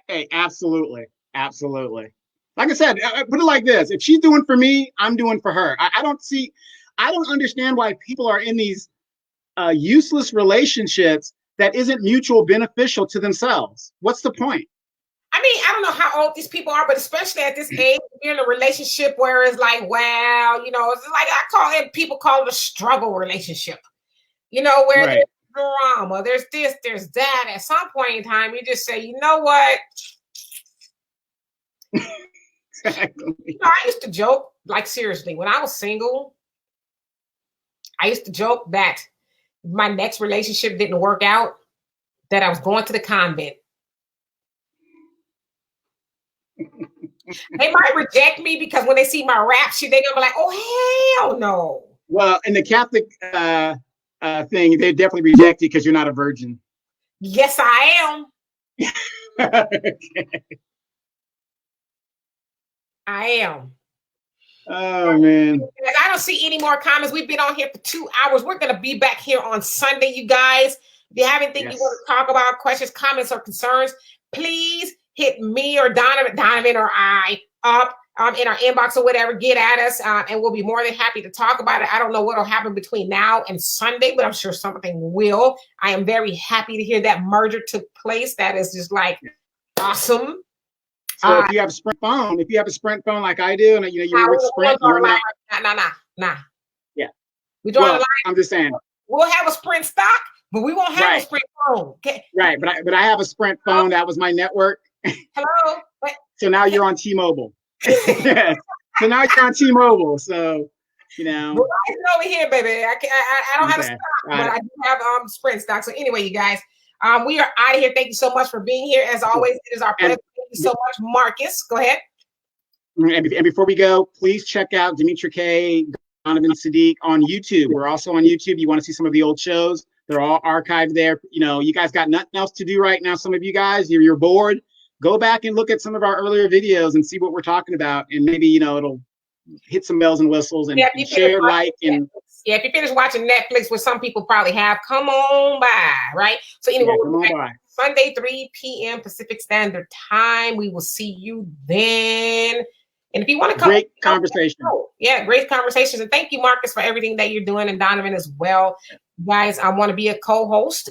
Hey, absolutely. Like Like I said, put it like this: if she's doing for me, I'm doing for her. I don't understand why people are in these useless relationships that isn't mutual beneficial to themselves. What's the point? I mean, I don't know how old these people are, but especially at this age, you're in a relationship where it's like, wow, you know, it's like people call it a struggle relationship, you know, where Right. there's drama, there's this, there's that. At some point in time, you just say, you know what? Exactly. You know, I used to joke, like seriously, when I was single, I used to joke that my next relationship didn't work out, that I was going to the convent. They might reject me because when they see my rap sheet, they're gonna be like, "Oh hell no!" Well, in the Catholic thing, they definitely reject you because you're not a virgin. Yes, I am. Okay. I am. Oh man! I don't see any more comments. We've been on here for 2 hours. We're gonna be back here on Sunday, you guys. If you have anything you want to talk about, questions, comments, or concerns, please hit me or Donovan or I up in our inbox or whatever. Get at us, and we'll be more than happy to talk about it. I don't know what will happen between now and Sunday, but I'm sure something will. I am very happy to hear that merger took place. That is just like awesome. So if you have a Sprint phone like I do, and you're with Sprint, you're not. Nah. Yeah. We draw the line. I'm just saying. We'll have a Sprint stock, but we won't have a Sprint phone. Okay. Right, but I have a Sprint phone. That was my network. Hello. So now you're on T-Mobile. Yes. So now you're on T-Mobile. So Verizon over here, baby. I don't have a stock, but I do have Sprint stock. So anyway, you guys, we are out of here. Thank you so much for being here. As always, it is our pleasure. Thank you so much, Marcus. Go ahead. And before we go, please check out Demetra K, Donovan Sadiq on YouTube. We're also on YouTube. You want to see some of the old shows? They're all archived there. You guys got nothing else to do right now. Some of you guys, you're bored. Go back and look at some of our earlier videos and see what we're talking about. And maybe, it'll hit some bells and whistles and share, like, and if you finish watching Netflix, which some people probably have, come on by, right? So anyway, come on by. Sunday, 3 p.m. Pacific Standard Time. We will see you then. And if you want to come, great conversation. Yeah, great conversations. And thank you, Marcus, for everything that you're doing, and Donovan as well. Guys, I want to be a co-host.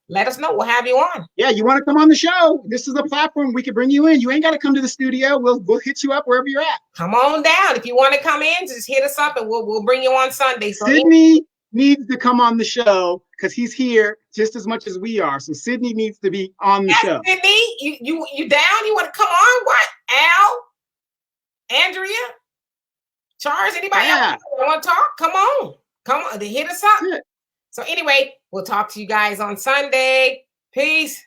Let us know. We'll have you on. Yeah, you want to come on the show? This is a platform we can bring you in. You ain't got to come to the studio. We'll hit you up wherever you're at. Come on down. If you want to come in, just hit us up and we'll bring you on Sunday. So Sydney needs to come on the show because he's here just as much as we are. So Sydney needs to be on the show. Sydney, you down? You want to come on? What? Al? Andrea? Charles? Anybody else want to talk? Come on. Hit us up. So anyway, we'll talk to you guys on Sunday. Peace.